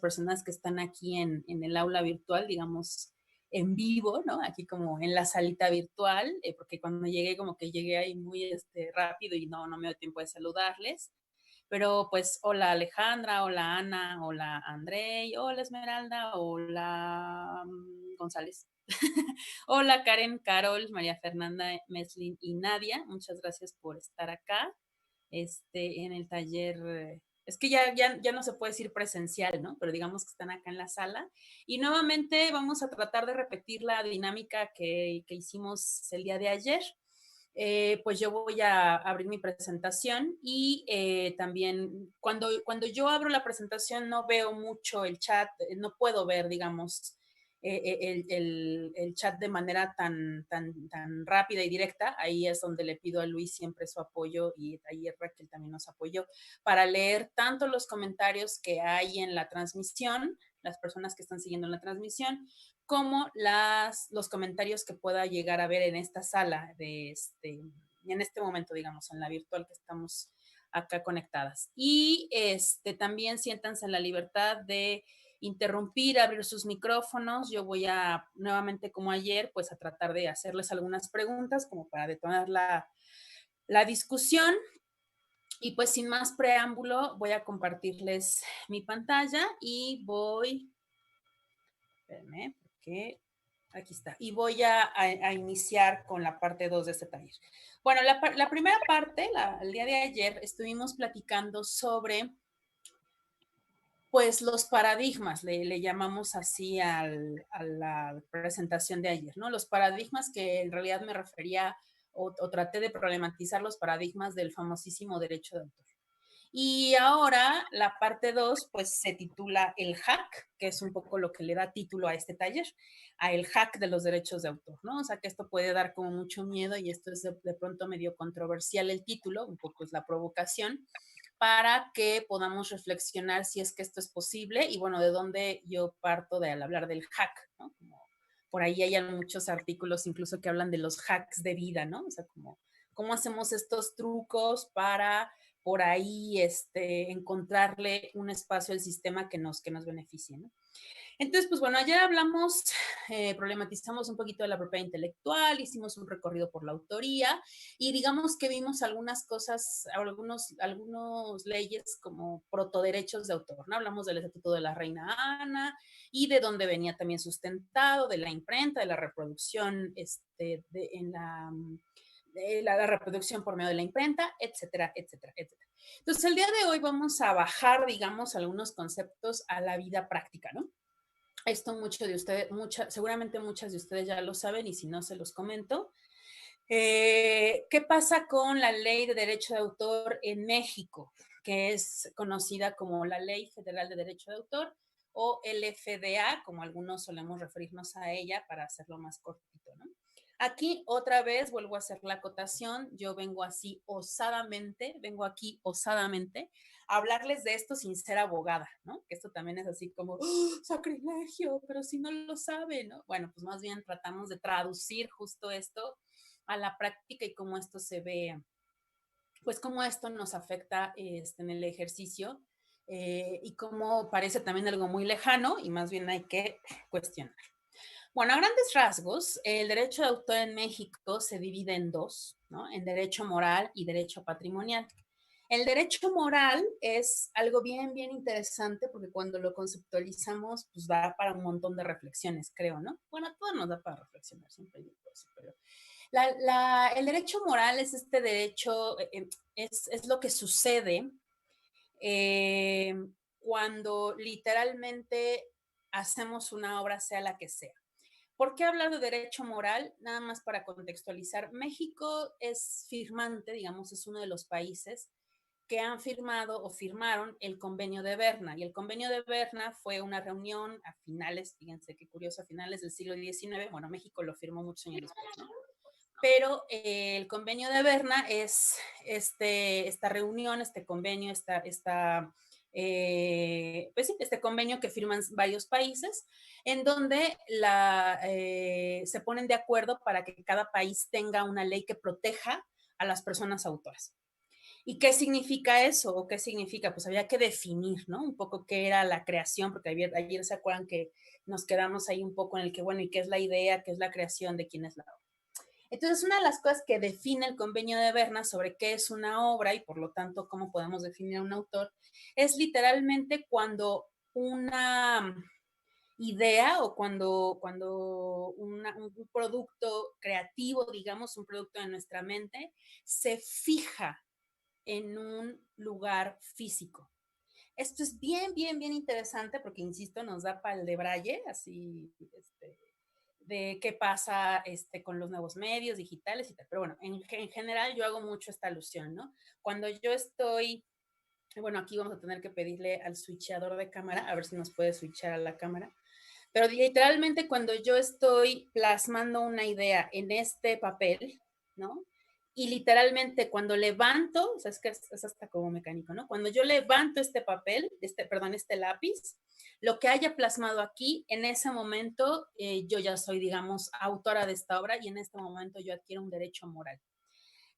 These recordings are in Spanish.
personas que están aquí en el aula virtual, digamos, en vivo, ¿no? Aquí como en la salita virtual, porque cuando llegué como que llegué ahí muy rápido y no me dio tiempo de saludarles. Pero pues, hola Alejandra, hola Ana, hola Andrei, hola Esmeralda, hola González. Hola Karen, Carol, María Fernanda, Meslin y Nadia. Muchas gracias por estar acá en el taller. Es que ya no se puede decir presencial, ¿no? Pero digamos que están acá en la sala. Y nuevamente vamos a tratar de repetir la dinámica que hicimos el día de ayer. Pues yo voy a abrir mi presentación y también cuando yo abro la presentación no veo mucho el chat, no puedo ver, digamos, el chat de manera tan rápida y directa. Ahí es donde le pido a Luis siempre su apoyo y ayer Raquel también nos apoyó para leer tanto los comentarios que hay en la transmisión, las personas que están siguiendo la transmisión, como los comentarios que pueda llegar a ver en esta sala en este momento, digamos, en la virtual que estamos acá conectadas. Y también siéntanse en la libertad de interrumpir, abrir sus micrófonos. Yo voy a, nuevamente como ayer, pues a tratar de hacerles algunas preguntas como para detonar la discusión. Y pues sin más preámbulo, voy a compartirles mi pantalla y espérenme, porque aquí está. Y voy a iniciar con la parte 2 de este taller. Bueno, la primera parte, el día de ayer, estuvimos platicando sobre, pues, los paradigmas, le llamamos así a la presentación de ayer, ¿no? Los paradigmas que en realidad me refería o traté de problematizar los paradigmas del famosísimo derecho de autor. Y ahora la parte 2, pues se titula El hack, que es un poco lo que le da título a este taller, a el hack de los derechos de autor, ¿no? O sea que esto puede dar como mucho miedo y esto es de pronto medio controversial el título, un poco es la provocación, para que podamos reflexionar si es que esto es posible y bueno, de dónde yo parto al hablar del hack, ¿no? Como por ahí hay muchos artículos incluso que hablan de los hacks de vida, ¿no? O sea, como cómo hacemos estos trucos para por ahí encontrarle un espacio al sistema que nos beneficie, ¿no? Entonces, pues bueno, ayer hablamos, problematizamos un poquito de la propiedad intelectual, hicimos un recorrido por la autoría y digamos que vimos algunas cosas, algunos leyes como protoderechos de autor, ¿no? Hablamos del Estatuto de la Reina Ana y de dónde venía también sustentado, de la imprenta, de la reproducción en la reproducción por medio de la imprenta, etcétera, etcétera, etcétera. Entonces, el día de hoy vamos a bajar, digamos, algunos conceptos a la vida práctica, ¿no? Esto mucho de ustedes, seguramente muchas de ustedes ya lo saben y si no se los comento. ¿Qué pasa con la ley de derecho de autor en México, que es conocida como la Ley Federal de Derecho de Autor o LFDA, como algunos solemos referirnos a ella para hacerlo más cortito, ¿no? Aquí otra vez vuelvo a hacer la acotación, yo vengo aquí osadamente a hablarles de esto sin ser abogada, ¿no? Que esto también es así como, ¡oh, sacrilegio! Pero si no lo sabe, ¿no? Bueno, pues más bien tratamos de traducir justo esto a la práctica y cómo esto se ve, pues cómo esto nos afecta en el ejercicio y cómo parece también algo muy lejano y más bien hay que cuestionar. Bueno, a grandes rasgos, el derecho de autor en México se divide en dos, ¿no? En derecho moral y derecho patrimonial. El derecho moral es algo bien interesante porque cuando lo conceptualizamos, pues da para un montón de reflexiones, creo, ¿no? Bueno, todo nos da para reflexionar, siempre digo eso, pero el derecho moral es este derecho, es lo que sucede eh, cuando literalmente hacemos una obra, sea la que sea. ¿Por qué hablar de derecho moral? Nada más para contextualizar. México es firmante, digamos, es uno de los países que han firmado o firmaron el convenio de Berna. Y el convenio de Berna fue una reunión a finales, fíjense qué curioso, a finales del siglo XIX. Bueno, México lo firmó muchos años después, ¿no? Pero el convenio de Berna es esta reunión, este convenio, pues sí, este convenio que firman varios países, en donde se ponen de acuerdo para que cada país tenga una ley que proteja a las personas autoras. ¿Y qué significa eso? ¿O qué significa? Pues había que definir, ¿no? Un poco qué era la creación, porque ayer se acuerdan que nos quedamos ahí un poco en el que, bueno, ¿y qué es la idea? ¿Qué es la creación? ¿De quién es la obra? Entonces, una de las cosas que define el convenio de Berna sobre qué es una obra y por lo tanto cómo podemos definir a un autor es literalmente cuando una idea o cuando un producto creativo, digamos, un producto de nuestra mente, se fija en un lugar físico. Esto es bien interesante porque, insisto, nos da para el de Braille, así, de qué pasa con los nuevos medios digitales y tal. Pero bueno, en general yo hago mucho esta alusión, ¿no? Cuando yo estoy, bueno, aquí vamos a tener que pedirle al switchador de cámara, a ver si nos puede switchar a la cámara. Pero literalmente cuando yo estoy plasmando una idea en este papel, ¿no? Y literalmente cuando levanto, o sea, es que es hasta como mecánico, ¿no? Cuando yo levanto este papel, perdón, este lápiz, lo que haya plasmado aquí, en ese momento yo ya soy, digamos, autora de esta obra y en este momento yo adquiero un derecho moral.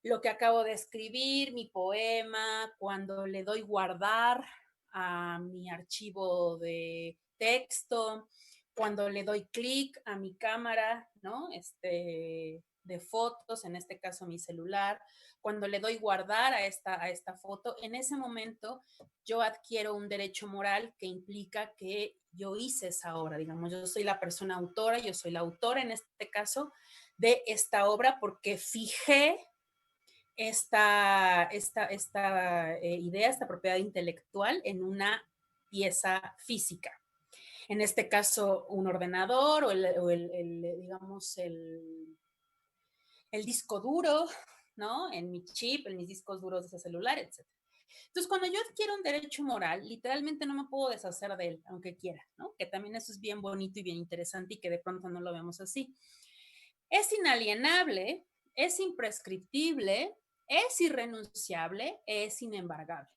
Lo que acabo de escribir, mi poema, cuando le doy guardar a mi archivo de texto, cuando le doy clic a mi cámara, ¿no? De fotos, en este caso mi celular, cuando le doy guardar a esta foto, en ese momento yo adquiero un derecho moral que implica que yo hice esa obra, digamos, yo soy la persona autora, yo soy la autora en este caso de esta obra porque fijé idea, esta propiedad intelectual en una pieza física. En este caso, un ordenador o digamos, el disco duro, ¿no? En mi chip, en mis discos duros de ese celular, etc. Entonces, cuando yo adquiero un derecho moral, literalmente no me puedo deshacer de él, aunque quiera, ¿no? Que también eso es bien bonito y bien interesante y que de pronto no lo vemos así. Es inalienable, es imprescriptible, es irrenunciable, es inembargable.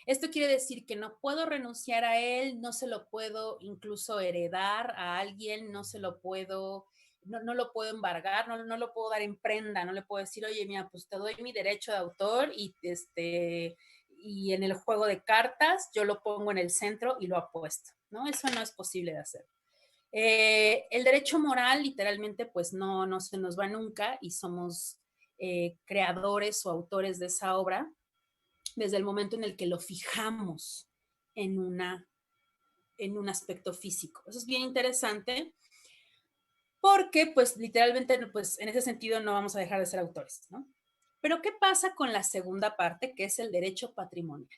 Esto quiere decir que no puedo renunciar a él, no se lo puedo incluso heredar a alguien, no se lo puedo, no lo puedo embargar, no lo puedo dar en prenda, no le puedo decir, oye, mira, pues te doy mi derecho de autor y en el juego de cartas yo lo pongo en el centro y lo apuesto, ¿no? Eso no es posible de hacer. El derecho moral literalmente pues no se nos va nunca y somos creadores o autores de esa obra desde el momento en el que lo fijamos en, en un aspecto físico. Eso es bien interesante porque pues literalmente pues en ese sentido no vamos a dejar de ser autores, ¿no? Pero ¿qué pasa con la segunda parte que es el derecho patrimonial?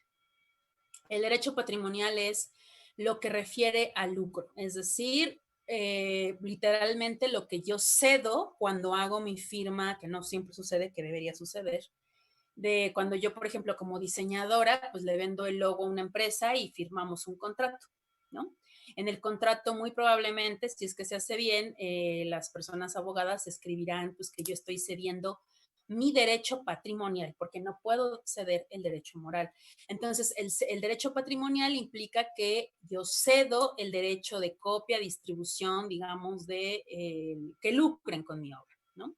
El derecho patrimonial es lo que refiere al lucro, es decir, literalmente lo que yo cedo cuando hago mi firma, que no siempre sucede, que debería suceder, de cuando yo, por ejemplo, como diseñadora, pues le vendo el logo a una empresa y firmamos un contrato, ¿no? En el contrato, muy probablemente, si es que se hace bien, las personas abogadas escribirán pues que yo estoy cediendo mi derecho patrimonial, porque no puedo ceder el derecho moral. Entonces, el derecho patrimonial implica que yo cedo el derecho de copia, distribución, digamos, que lucren con mi obra, ¿no?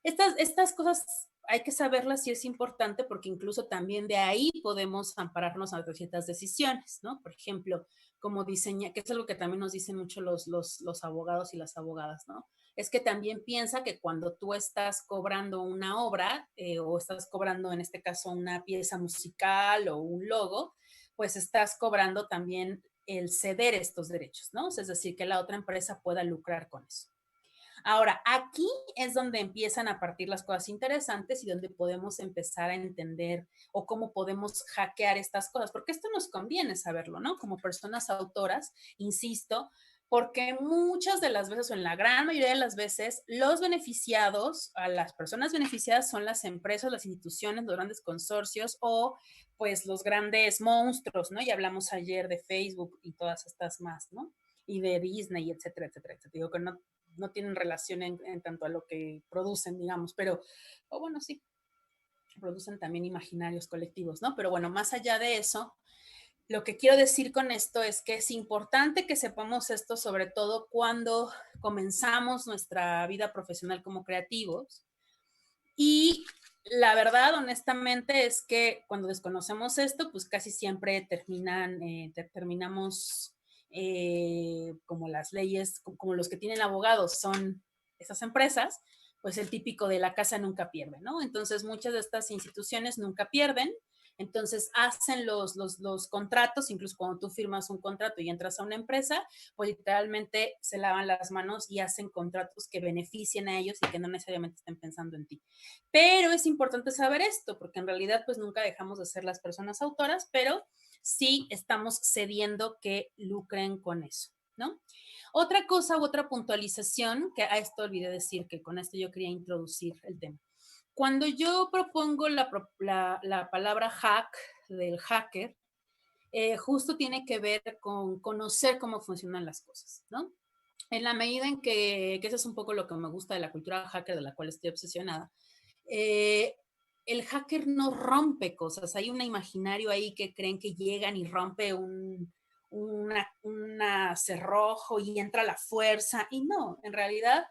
Estas cosas hay que saberlas y es importante porque incluso también de ahí podemos ampararnos a ciertas decisiones, ¿no? Por ejemplo, como diseña, que es algo que también nos dicen mucho los abogados y las abogadas, ¿no? Es que también piensa que cuando tú estás cobrando una obra o estás cobrando en este caso una pieza musical o un logo, pues estás cobrando también el ceder estos derechos, ¿no? Es decir, que la otra empresa pueda lucrar con eso. Ahora, aquí es donde empiezan a partir las cosas interesantes y donde podemos empezar a entender o cómo podemos hackear estas cosas, porque esto nos conviene saberlo, ¿no? Como personas autoras, insisto, porque muchas de las veces o en la gran mayoría de las veces los beneficiados, a las personas beneficiadas son las empresas, las instituciones, los grandes consorcios o pues los grandes monstruos, ¿no? Y hablamos ayer de Facebook y todas estas más, ¿no? Y de Disney, etcétera, etcétera, etcétera. Digo que no tienen relación en tanto a lo que producen, digamos, pero, o bueno, sí, producen también imaginarios colectivos, ¿no? Pero bueno, más allá de eso, lo que quiero decir con esto es que es importante que sepamos esto, sobre todo cuando comenzamos nuestra vida profesional como creativos y La verdad, honestamente, es que cuando desconocemos esto, pues casi siempre terminamos como las leyes, como los que tienen abogados son esas empresas, pues el típico de la casa nunca pierde, ¿no? Entonces muchas de estas instituciones nunca pierden, entonces hacen los contratos, incluso cuando tú firmas un contrato y entras a una empresa, pues literalmente se lavan las manos y hacen contratos que beneficien a ellos y que no necesariamente estén pensando en ti. Pero es importante saber esto, porque en realidad pues nunca dejamos de ser las personas autoras, pero sí estamos cediendo que lucren con eso, ¿no? Otra cosa u otra puntualización, que a esto olvidé decir, que con esto yo quería introducir el tema. Cuando yo propongo la palabra hack del hacker, justo tiene que ver con conocer cómo funcionan las cosas, ¿no? En la medida en que eso es un poco lo que me gusta de la cultura hacker, de la cual estoy obsesionada, eh, el hacker no rompe cosas. Hay un imaginario ahí que creen que llegan y rompe una cerrojo y entra la fuerza. Y no, en realidad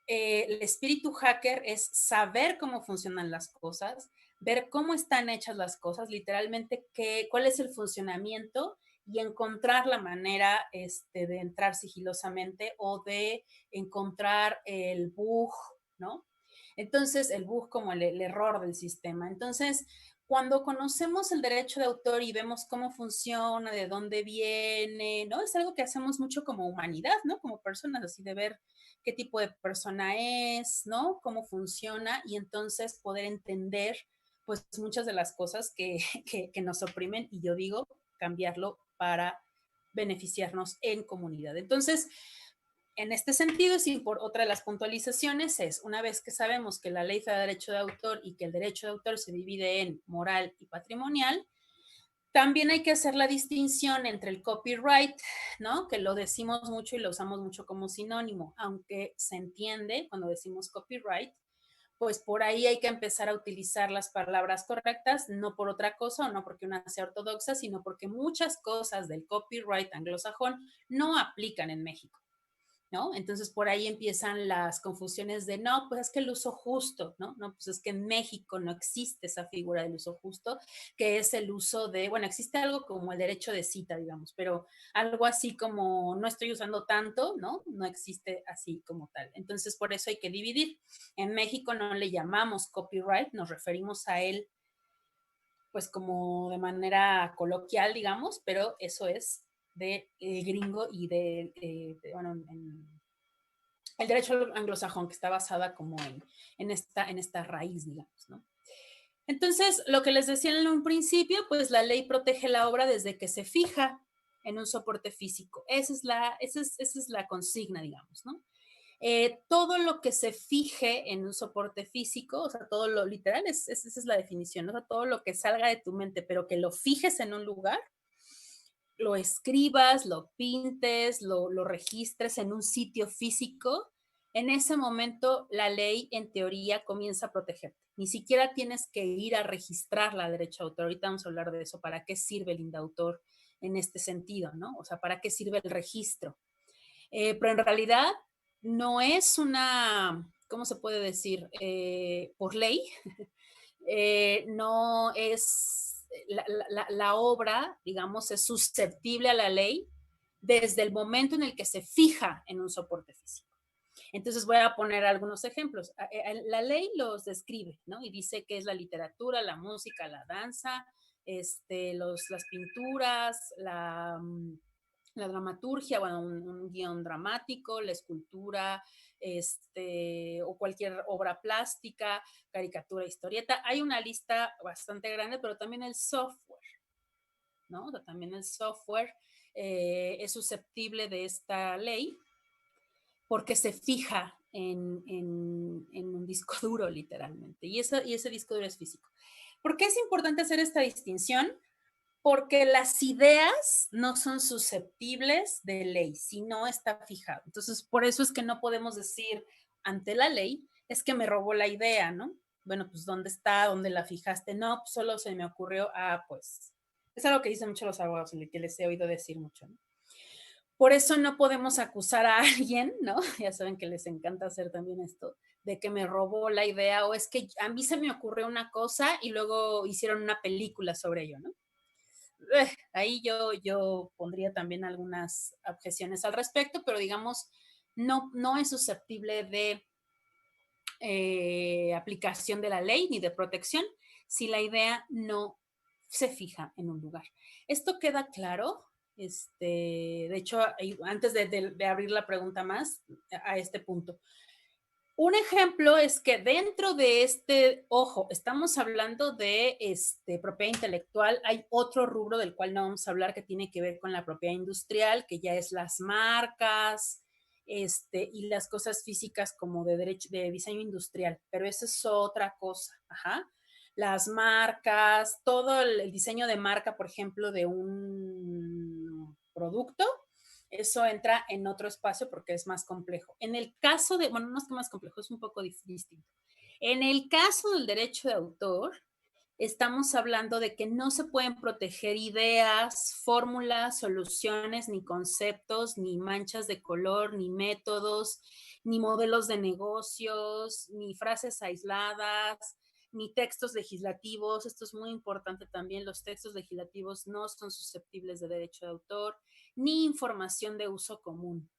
el espíritu hacker es saber cómo funcionan las cosas, ver cómo están hechas las cosas, literalmente cuál es el funcionamiento y encontrar la manera de entrar sigilosamente o de encontrar el bug, ¿no? Entonces, el bug como el error del sistema. Entonces, cuando conocemos el derecho de autor y vemos cómo funciona, de dónde viene, ¿no? Es algo que hacemos mucho como humanidad, ¿no? Como personas, así de ver qué tipo de persona es, ¿no? Cómo funciona y entonces poder entender pues muchas de las cosas que nos oprimen y yo digo cambiarlo para beneficiarnos en comunidad. Entonces, en este sentido, otra de las puntualizaciones es, una vez que sabemos que la ley da derecho de autor y que el derecho de autor se divide en moral y patrimonial, también hay que hacer la distinción entre el copyright, ¿no? Que lo decimos mucho y lo usamos mucho como sinónimo, aunque se entiende cuando decimos copyright, pues por ahí hay que empezar a utilizar las palabras correctas, no por otra cosa o no porque una sea ortodoxa, sino porque muchas cosas del copyright anglosajón no aplican en México. ¿No? Entonces por ahí empiezan las confusiones de, no, pues es que el uso justo, ¿no? No, pues es que en México no existe esa figura del uso justo, que es el uso de, bueno, existe algo como el derecho de cita, digamos, pero algo así como no estoy usando tanto, ¿no? No existe así como tal. Entonces por eso hay que dividir. En México no le llamamos copyright, nos referimos a él pues como de manera coloquial, digamos, pero eso es de gringo y bueno, el derecho anglosajón, que está basada como en esta raíz, digamos, ¿no? Entonces, lo que les decía en un principio, pues la ley protege la obra desde que se fija en un soporte físico. Esa es la consigna, digamos, ¿no? Todo lo que se fije en un soporte físico, o sea, todo lo literal, esa es la definición, ¿no? O sea, todo lo que salga de tu mente, pero que lo fijes en un lugar, lo escribas, lo pintes, lo registres en un sitio físico, en ese momento la ley en teoría comienza a protegerte. Ni siquiera tienes que ir a registrar la derecho de autor. Ahorita vamos a hablar de eso, para qué sirve el indautor en este sentido, ¿no? O sea, para qué sirve el registro. Pero en realidad no es una, ¿cómo se puede decir? Por ley, no es, la obra, digamos, es susceptible a la ley desde el momento en el que se fija en un soporte físico. Entonces voy a poner algunos ejemplos. La ley los describe, ¿no? Y dice que es la literatura, la música, la danza, las pinturas, la dramaturgia, bueno, un guión dramático, la escultura, o cualquier obra plástica, caricatura, historieta. Hay una lista bastante grande, pero también el software, ¿no? O sea, también el software es susceptible de esta ley porque se fija en un disco duro, literalmente. Y ese disco duro es físico. ¿Por qué es importante hacer esta distinción? Porque las ideas no son susceptibles de ley, si no está fijado. Entonces, por eso es que no podemos decir ante la ley, es que me robó la idea, ¿no? Bueno, pues ¿dónde está? ¿Dónde la fijaste? No, pues solo se me ocurrió, pues es algo que dicen mucho los abogados, que les he oído decir mucho, ¿no? Por eso no podemos acusar a alguien, ¿no? Ya saben que les encanta hacer también esto, de que me robó la idea o es que a mí se me ocurrió una cosa y luego hicieron una película sobre ello, ¿no? Ahí yo pondría también algunas objeciones al respecto, pero digamos, no es susceptible de aplicación de la ley ni de protección si la idea no se fija en un lugar. ¿Esto queda claro? De hecho, antes de abrir la pregunta más a este punto, un ejemplo es que dentro de ojo, estamos hablando de propiedad intelectual, hay otro rubro del cual no vamos a hablar que tiene que ver con la propiedad industrial, que ya es las marcas, y las cosas físicas como de derecho, de diseño industrial, pero eso es otra cosa, ajá. Las marcas, todo el diseño de marca, por ejemplo, de un producto, eso entra en otro espacio porque es más complejo. En el caso de, bueno, no es que más complejo, es un poco distinto. En el caso del derecho de autor, estamos hablando de que no se pueden proteger ideas, fórmulas, soluciones, ni conceptos, ni manchas de color, ni métodos, ni modelos de negocios, ni frases aisladas, ni textos legislativos. Esto es muy importante también. Los textos legislativos no son susceptibles de derecho de autor, ni información de uso común.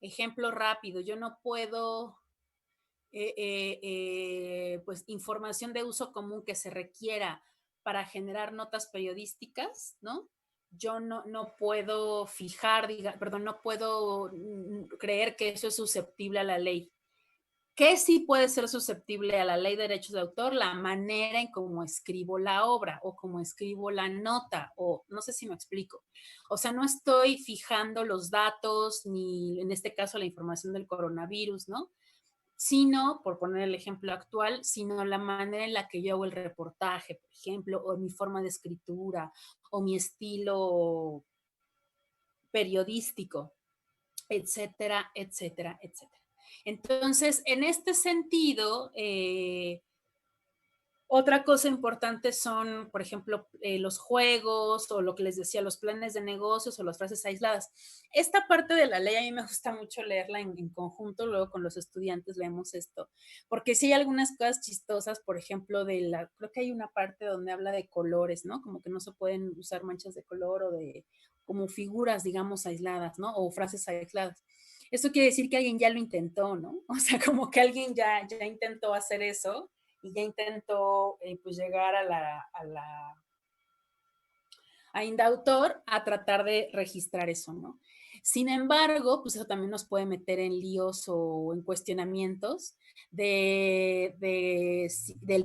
Ejemplo rápido, yo no puedo pues información de uso común que se requiera para generar notas periodísticas, ¿no? Yo no puedo perdón, no puedo creer que eso es susceptible a la ley. ¿Qué sí puede ser susceptible a la ley de derechos de autor? La manera en cómo escribo la obra o cómo escribo la nota, o no sé si me explico. O sea, no estoy fijando los datos ni en este caso la información del coronavirus, ¿no? Sino, por poner el ejemplo actual, sino la manera en la que yo hago el reportaje, por ejemplo, o mi forma de escritura, o mi estilo periodístico, etcétera, etcétera, etcétera. Entonces, en este sentido, otra cosa importante son, por ejemplo, los juegos o lo que les decía, los planes de negocios o las frases aisladas. Esta parte de la ley a mí me gusta mucho leerla en conjunto, luego con los estudiantes leemos esto, porque sí hay algunas cosas chistosas, por ejemplo, creo que hay una parte donde habla de colores, ¿no? Como que no se pueden usar manchas de color o de como figuras, digamos, aisladas, ¿no? O frases aisladas. Esto quiere decir que alguien ya lo intentó, ¿no? O sea, como que alguien ya intentó hacer eso y ya intentó pues llegar a Indautor a tratar de registrar eso, ¿no? Sin embargo, pues eso también nos puede meter en líos o en cuestionamientos del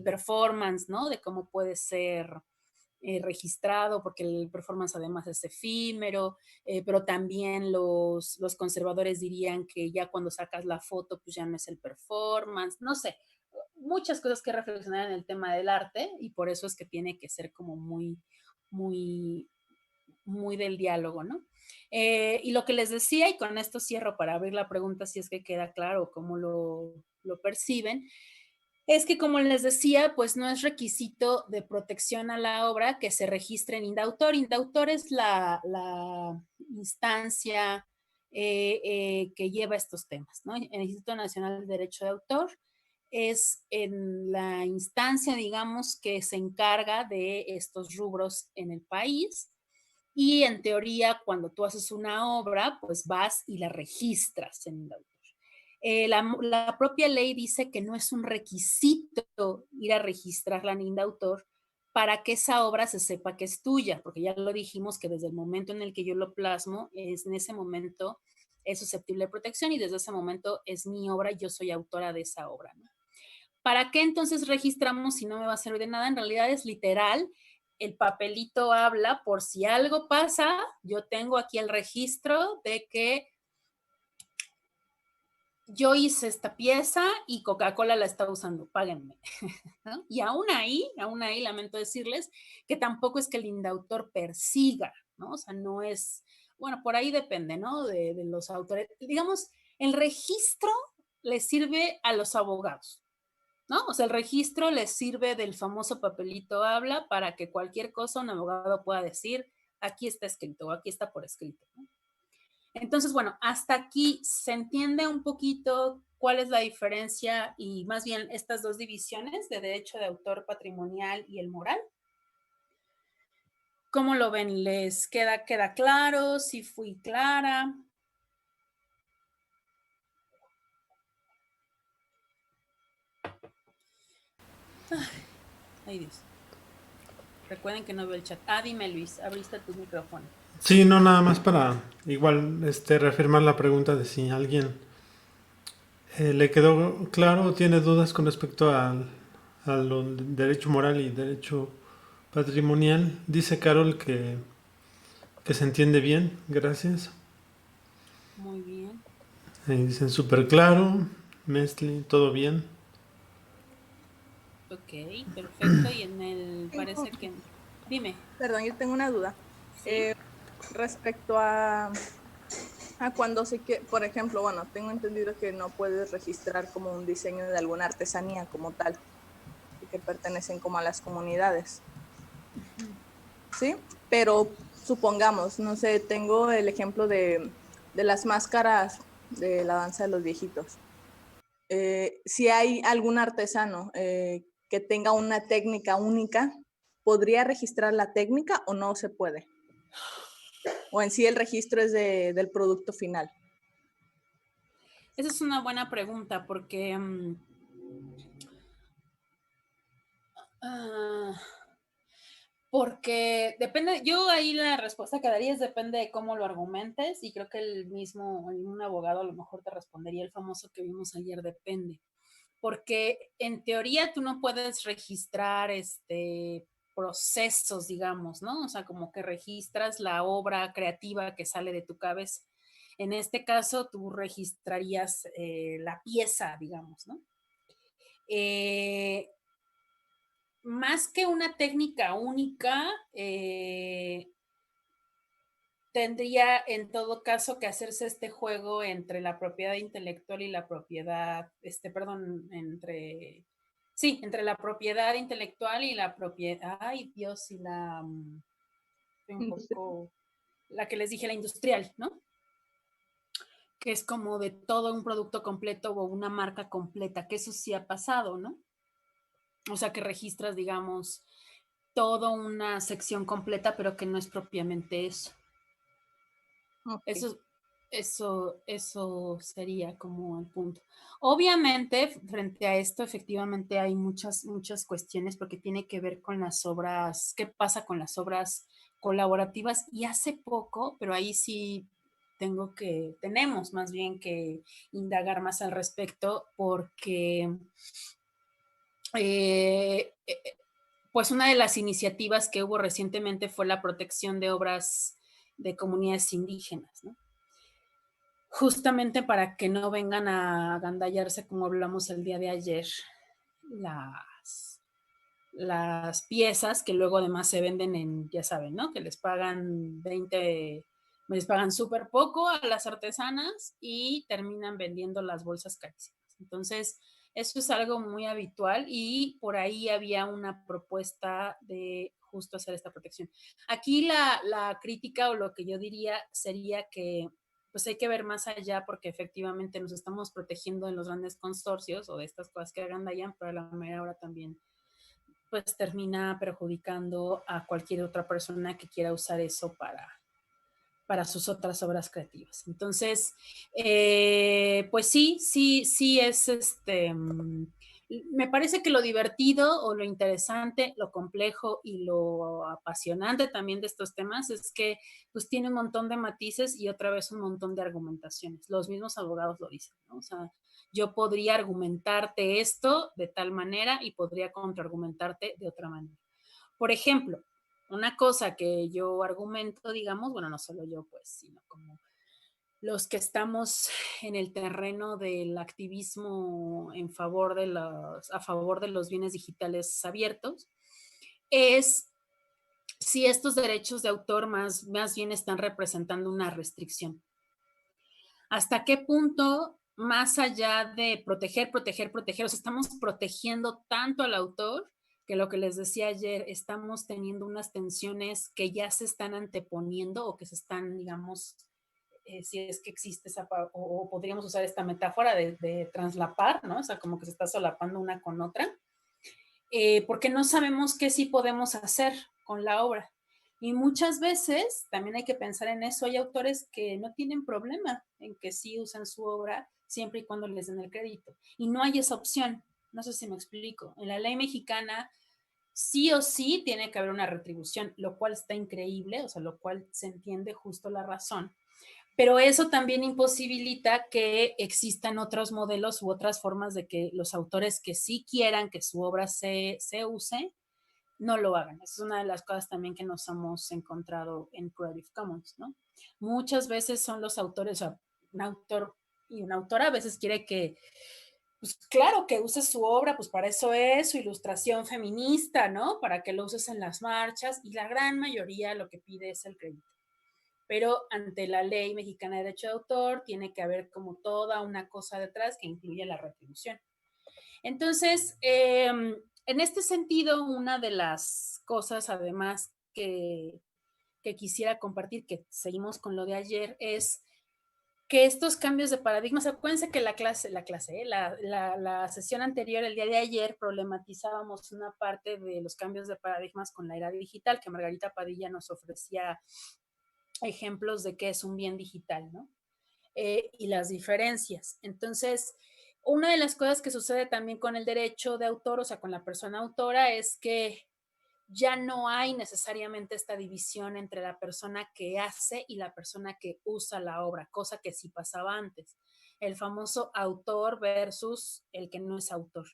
performance, ¿no? De cómo puede ser registrado, porque el performance además es efímero, pero también los conservadores dirían que ya cuando sacas la foto, pues ya no es el performance, no sé, muchas cosas que reflexionar en el tema del arte y por eso es que tiene que ser como muy, muy del diálogo, ¿no? Y lo que les decía, y con esto cierro para abrir la pregunta si es que queda claro cómo lo perciben, es que como les decía, pues no es requisito de protección a la obra que se registre en Indautor. Indautor es la instancia que lleva estos temas, ¿no? El Instituto Nacional de Derecho de Autor es en la instancia, digamos, que se encarga de estos rubros en el país. Y en teoría, cuando tú haces una obra, pues vas y la registras en Indautor. La propia ley dice que no es un requisito ir a registrarla en Indautor para que esa obra se sepa que es tuya, porque ya lo dijimos que desde el momento en el que yo lo plasmo, en ese momento es susceptible de protección y desde ese momento es mi obra y yo soy autora de esa obra, ¿no? ¿Para qué entonces registramos si no me va a servir de nada? En realidad es literal, el papelito habla por si algo pasa, yo tengo aquí el registro de que yo hice esta pieza y Coca-Cola la está usando, páguenme. ¿No? Y aún ahí, lamento decirles que tampoco es que el indautor persiga, ¿no? O sea, no es, bueno, por ahí depende, ¿no? De los autores. Digamos, el registro le sirve a los abogados, ¿no? O sea, el registro les sirve del famoso papelito habla para que cualquier cosa un abogado pueda decir, aquí está escrito o aquí está por escrito, ¿no? Entonces, bueno, hasta aquí se entiende un poquito cuál es la diferencia y más bien estas dos divisiones de derecho de autor patrimonial y el moral. ¿Cómo lo ven? ¿Les queda claro? ¿Si fui clara? Ay, Dios. Recuerden que no veo el chat. Ah, dime, Luis, abriste tu micrófono. Sí, no, nada más para igual reafirmar la pregunta de si alguien le quedó claro o tiene dudas con respecto al derecho moral y derecho patrimonial. Dice Carol que se entiende bien, gracias. Muy bien. Ahí dicen súper claro, Mesli, todo bien. Ok, perfecto. Y en el, Tengo, parece que, dime, perdón, yo tengo una duda. ¿sí? Respecto a cuando se quiere, por ejemplo, bueno, tengo entendido que no puedes registrar como un diseño de alguna artesanía como tal, y que pertenecen como a las comunidades, ¿sí? Pero supongamos, no sé, tengo el ejemplo de las máscaras de la danza de los viejitos. Si hay algún artesano que tenga una técnica única, ¿podría registrar la técnica o no se puede? O en sí el registro es del producto final. Esa es una buena pregunta porque porque depende, yo ahí la respuesta que daría es depende de cómo lo argumentes y creo que el mismo, un abogado a lo mejor te respondería el famoso que vimos ayer, depende. Porque en teoría tú no puedes registrar procesos, digamos, ¿no? O sea, como que registras la obra creativa que sale de tu cabeza. En este caso, tú registrarías la pieza, digamos, ¿no? Eh, Más que una técnica única, tendría en todo caso que hacerse este juego entre la propiedad intelectual y la propiedad, perdón, sí, entre la propiedad intelectual y la propiedad, ay Dios, y un poco, la que les dije, la industrial, ¿no? Que es como de todo un producto completo o una marca completa, que eso sí ha pasado, ¿no? O sea, que registras, digamos, toda una sección completa, pero que no es propiamente eso. Okay. Eso sería como el punto. Obviamente, frente a esto, efectivamente hay muchas cuestiones porque tiene que ver con las obras, qué pasa con las obras colaborativas. Y hace poco, pero ahí sí tenemos más bien que indagar más al respecto porque eh, pues una de las iniciativas que hubo recientemente fue la protección de obras de comunidades indígenas, ¿no? Justamente para que no vengan a agandallarse, como hablamos el día de ayer, las piezas que luego además se venden en, ya saben, ¿no? Que les pagan les pagan súper poco a las artesanas y terminan vendiendo las bolsas carísimas. Entonces, eso es algo muy habitual y por ahí había una propuesta de justo hacer esta protección. Aquí la crítica o lo que yo diría sería que pues hay que ver más allá porque efectivamente nos estamos protegiendo en los grandes consorcios o de estas cosas que agandallan, pero a la mera hora también pues termina perjudicando a cualquier otra persona que quiera usar eso para sus otras obras creativas. Entonces, pues sí es me parece que lo divertido o lo interesante, lo complejo y lo apasionante también de estos temas es que pues tiene un montón de matices y otra vez un montón de argumentaciones. Los mismos abogados lo dicen, ¿no? O sea, yo podría argumentarte esto de tal manera y podría contraargumentarte de otra manera. Por ejemplo, una cosa que yo argumento, digamos, bueno, no solo yo, pues, sino como los que estamos en el terreno del activismo a favor de los bienes digitales abiertos, es si estos derechos de autor más bien están representando una restricción. ¿Hasta qué punto, más allá de proteger, o sea, estamos protegiendo tanto al autor que lo que les decía ayer, estamos teniendo unas tensiones que ya se están anteponiendo o que se están, digamos, si es que existe esa, o podríamos usar esta metáfora de translapar, ¿no? O sea, como que se está solapando una con otra, porque no sabemos qué sí podemos hacer con la obra. Y muchas veces también hay que pensar en eso. Hay autores que no tienen problema en que sí usan su obra siempre y cuando les den el crédito. Y no hay esa opción. No sé si me explico. En la ley mexicana sí o sí tiene que haber una retribución, lo cual está increíble, o sea, lo cual se entiende justo la razón. Pero eso también imposibilita que existan otros modelos u otras formas de que los autores que sí quieran que su obra se use, no lo hagan. Esa es una de las cosas también que nos hemos encontrado en Creative Commons, ¿no? Muchas veces son los autores, o sea, un autor y una autora a veces quiere que, pues claro, que uses su obra, pues para eso es su ilustración feminista, ¿no? Para que lo uses en las marchas, y la gran mayoría lo que pide es el crédito. Pero ante la ley mexicana de derecho de autor tiene que haber como toda una cosa detrás que incluye la retribución. Entonces, en este sentido, una de las cosas además que quisiera compartir, que seguimos con lo de ayer, es que estos cambios de paradigmas, acuérdense que la sesión anterior, el día de ayer, problematizábamos una parte de los cambios de paradigmas con la era digital, que Margarita Padilla nos ofrecía ejemplos de qué es un bien digital, ¿no? Y las diferencias. Entonces, una de las cosas que sucede también con el derecho de autor, o sea, con la persona autora, es que ya no hay necesariamente esta división entre la persona que hace y la persona que usa la obra, cosa que sí pasaba antes. El famoso autor versus el que no es autor.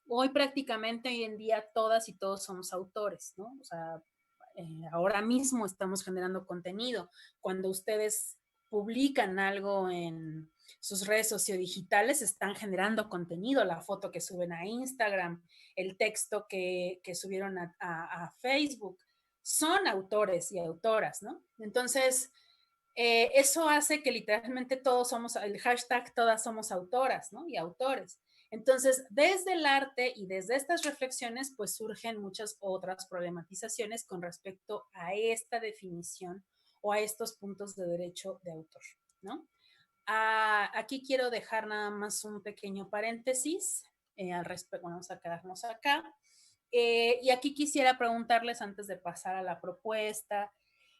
Hoy prácticamente, hoy en día, todas y todos somos autores, ¿no? O sea, ahora mismo estamos generando contenido. Cuando ustedes publican algo en sus redes sociodigitales, están generando contenido, la foto que suben a Instagram, el texto que subieron a Facebook, son autores y autoras, ¿no? Entonces, eso hace que literalmente todos somos, el hashtag todas somos autoras, ¿no? Y autores. Entonces, desde el arte y desde estas reflexiones, pues surgen muchas otras problematizaciones con respecto a esta definición o a estos puntos de derecho de autor, ¿no? Aquí quiero dejar nada más un pequeño paréntesis al respecto, vamos a quedarnos acá. Y aquí quisiera preguntarles antes de pasar a la propuesta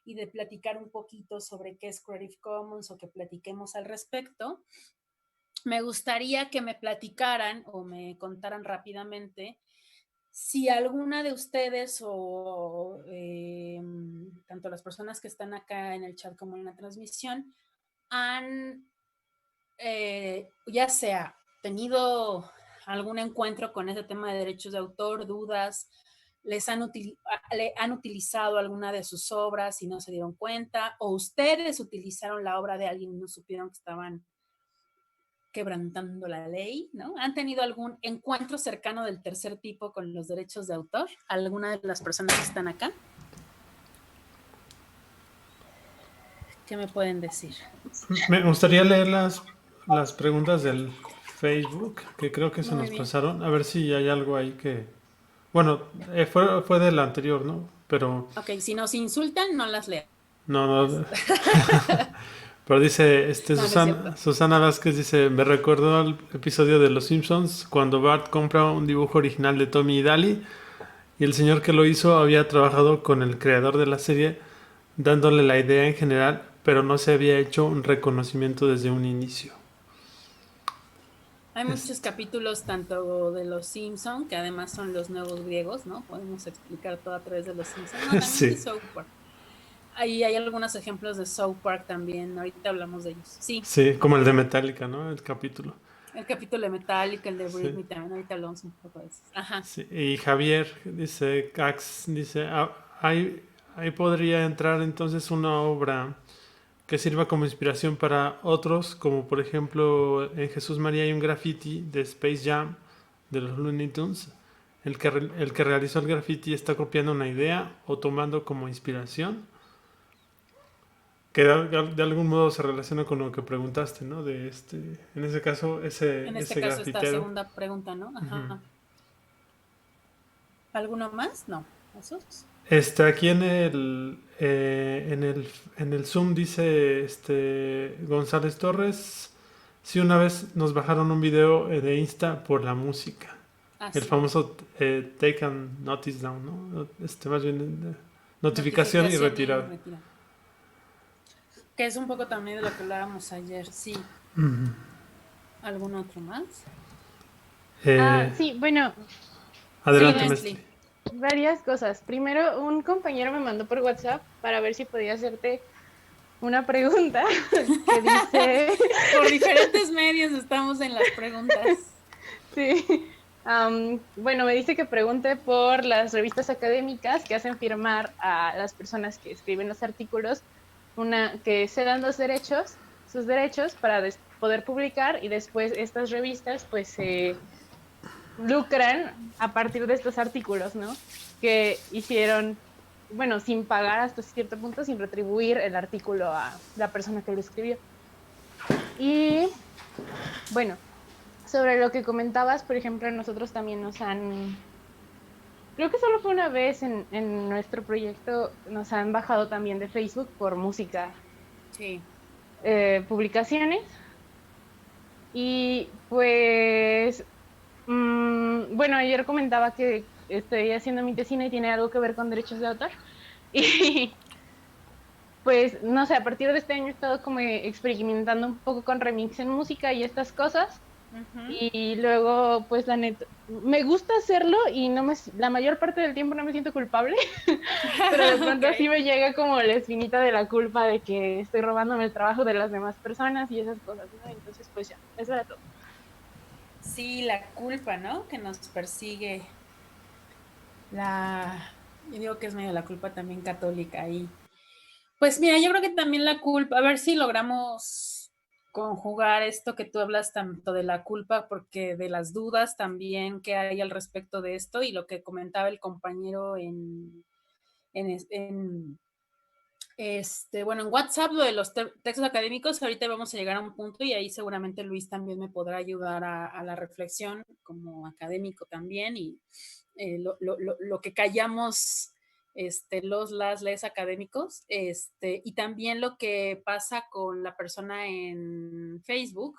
y de platicar un poquito sobre qué es Creative Commons o que platiquemos al respecto. Me gustaría que me platicaran o me contaran rápidamente si alguna de ustedes o tanto las personas que están acá en el chat como en la transmisión han ya sea tenido algún encuentro con ese tema de derechos de autor, dudas, le han utilizado alguna de sus obras y no se dieron cuenta, o ustedes utilizaron la obra de alguien y no supieron que estaban quebrantando la ley, ¿no? ¿Han tenido algún encuentro cercano del tercer tipo con los derechos de autor? ¿Alguna de las personas que están acá? ¿Qué me pueden decir? Me gustaría leer las preguntas del Facebook, que creo que se Muy nos bien. pasaron, a ver si hay algo ahí que... Bueno, fue del anterior, ¿no? Pero Ok, si nos insultan, no las leo. no. Pero dice, No, no es cierto. Susana Vázquez dice, me recordó al episodio de Los Simpsons cuando Bart compra un dibujo original de Tommy y Daly y el señor que lo hizo había trabajado con el creador de la serie dándole la idea en general, pero no se había hecho un reconocimiento desde un inicio. Hay muchos capítulos tanto de Los Simpson, que además son los nuevos griegos, ¿no? Podemos explicar todo a través de Los Simpson. No, también de Sí, South Park. Ahí hay algunos ejemplos de South Park también, ahorita hablamos de ellos. Sí, sí, como el de Metallica, ¿no? El capítulo. el capítulo de Metallica, el de Sí, Britney también, ahorita hablamos un poco de eso. Ajá. sí. Y Javier dice, Cax dice, ahí podría entrar entonces una obra que sirva como inspiración para otros, como por ejemplo en Jesús María hay un graffiti de Space Jam de los Looney Tunes. El que realizó el graffiti está copiando una idea o tomando como inspiración, que de algún modo se relaciona con lo que preguntaste, ¿no? De en ese caso, En este ese caso, esta grafitero. segunda pregunta, ¿no? Ujú. Ajá. ¿Alguno más? No. ¿Esos? Aquí en el Zoom dice González Torres, sí, una vez nos bajaron un video de Insta por la música. El Así, famoso take and notice down, ¿no? Más bien notificación y notificación y retirada. retira. Que es un poco también de lo que hablábamos ayer, sí. ¿Algún otro más? Eh, Sí, bueno, Sí, Adelante, sí, Mestre. Leslie. varias cosas. Primero, un compañero me mandó por WhatsApp para ver si podía hacerte una pregunta que dice, Por diferentes medios estamos en las preguntas. sí, bueno, me dice que pregunte por las revistas académicas que hacen firmar a las personas que escriben los artículos, que se dan sus derechos para poder publicar y después estas revistas pues se lucran a partir de estos artículos, ¿no? Que hicieron, bueno, sin pagar hasta cierto punto, sin retribuir el artículo a la persona que lo escribió. Y bueno, sobre lo que comentabas, por ejemplo, nosotros también creo que solo fue una vez en nuestro proyecto, nos han bajado también de Facebook por música, Sí. publicaciones. Y pues, bueno, ayer comentaba que estoy haciendo mi tesina y tiene algo que ver con derechos de autor. Y pues, no sé, a partir de este año he estado como experimentando un poco con remix en música y estas cosas. Uh-huh. Y luego, pues la neta, me gusta hacerlo y la mayor parte del tiempo no me siento culpable, pero de pronto Okay. sí me llega como la espinita de la culpa de que estoy robándome el trabajo de las demás personas y esas cosas, ¿no? Entonces, pues ya, eso era todo. Sí, la culpa, ¿no? Que nos persigue. Yo digo que es medio la culpa también católica ahí. Pues mira, yo creo que también la culpa, a ver si logramos conjugar esto que tú hablas tanto de la culpa, porque de las dudas también que hay al respecto de esto y lo que comentaba el compañero en bueno, en WhatsApp, lo de los textos académicos, ahorita vamos a llegar a un punto y ahí seguramente Luis también me podrá ayudar a la reflexión como académico también y lo que callamos les académicos, y también lo que pasa con la persona en Facebook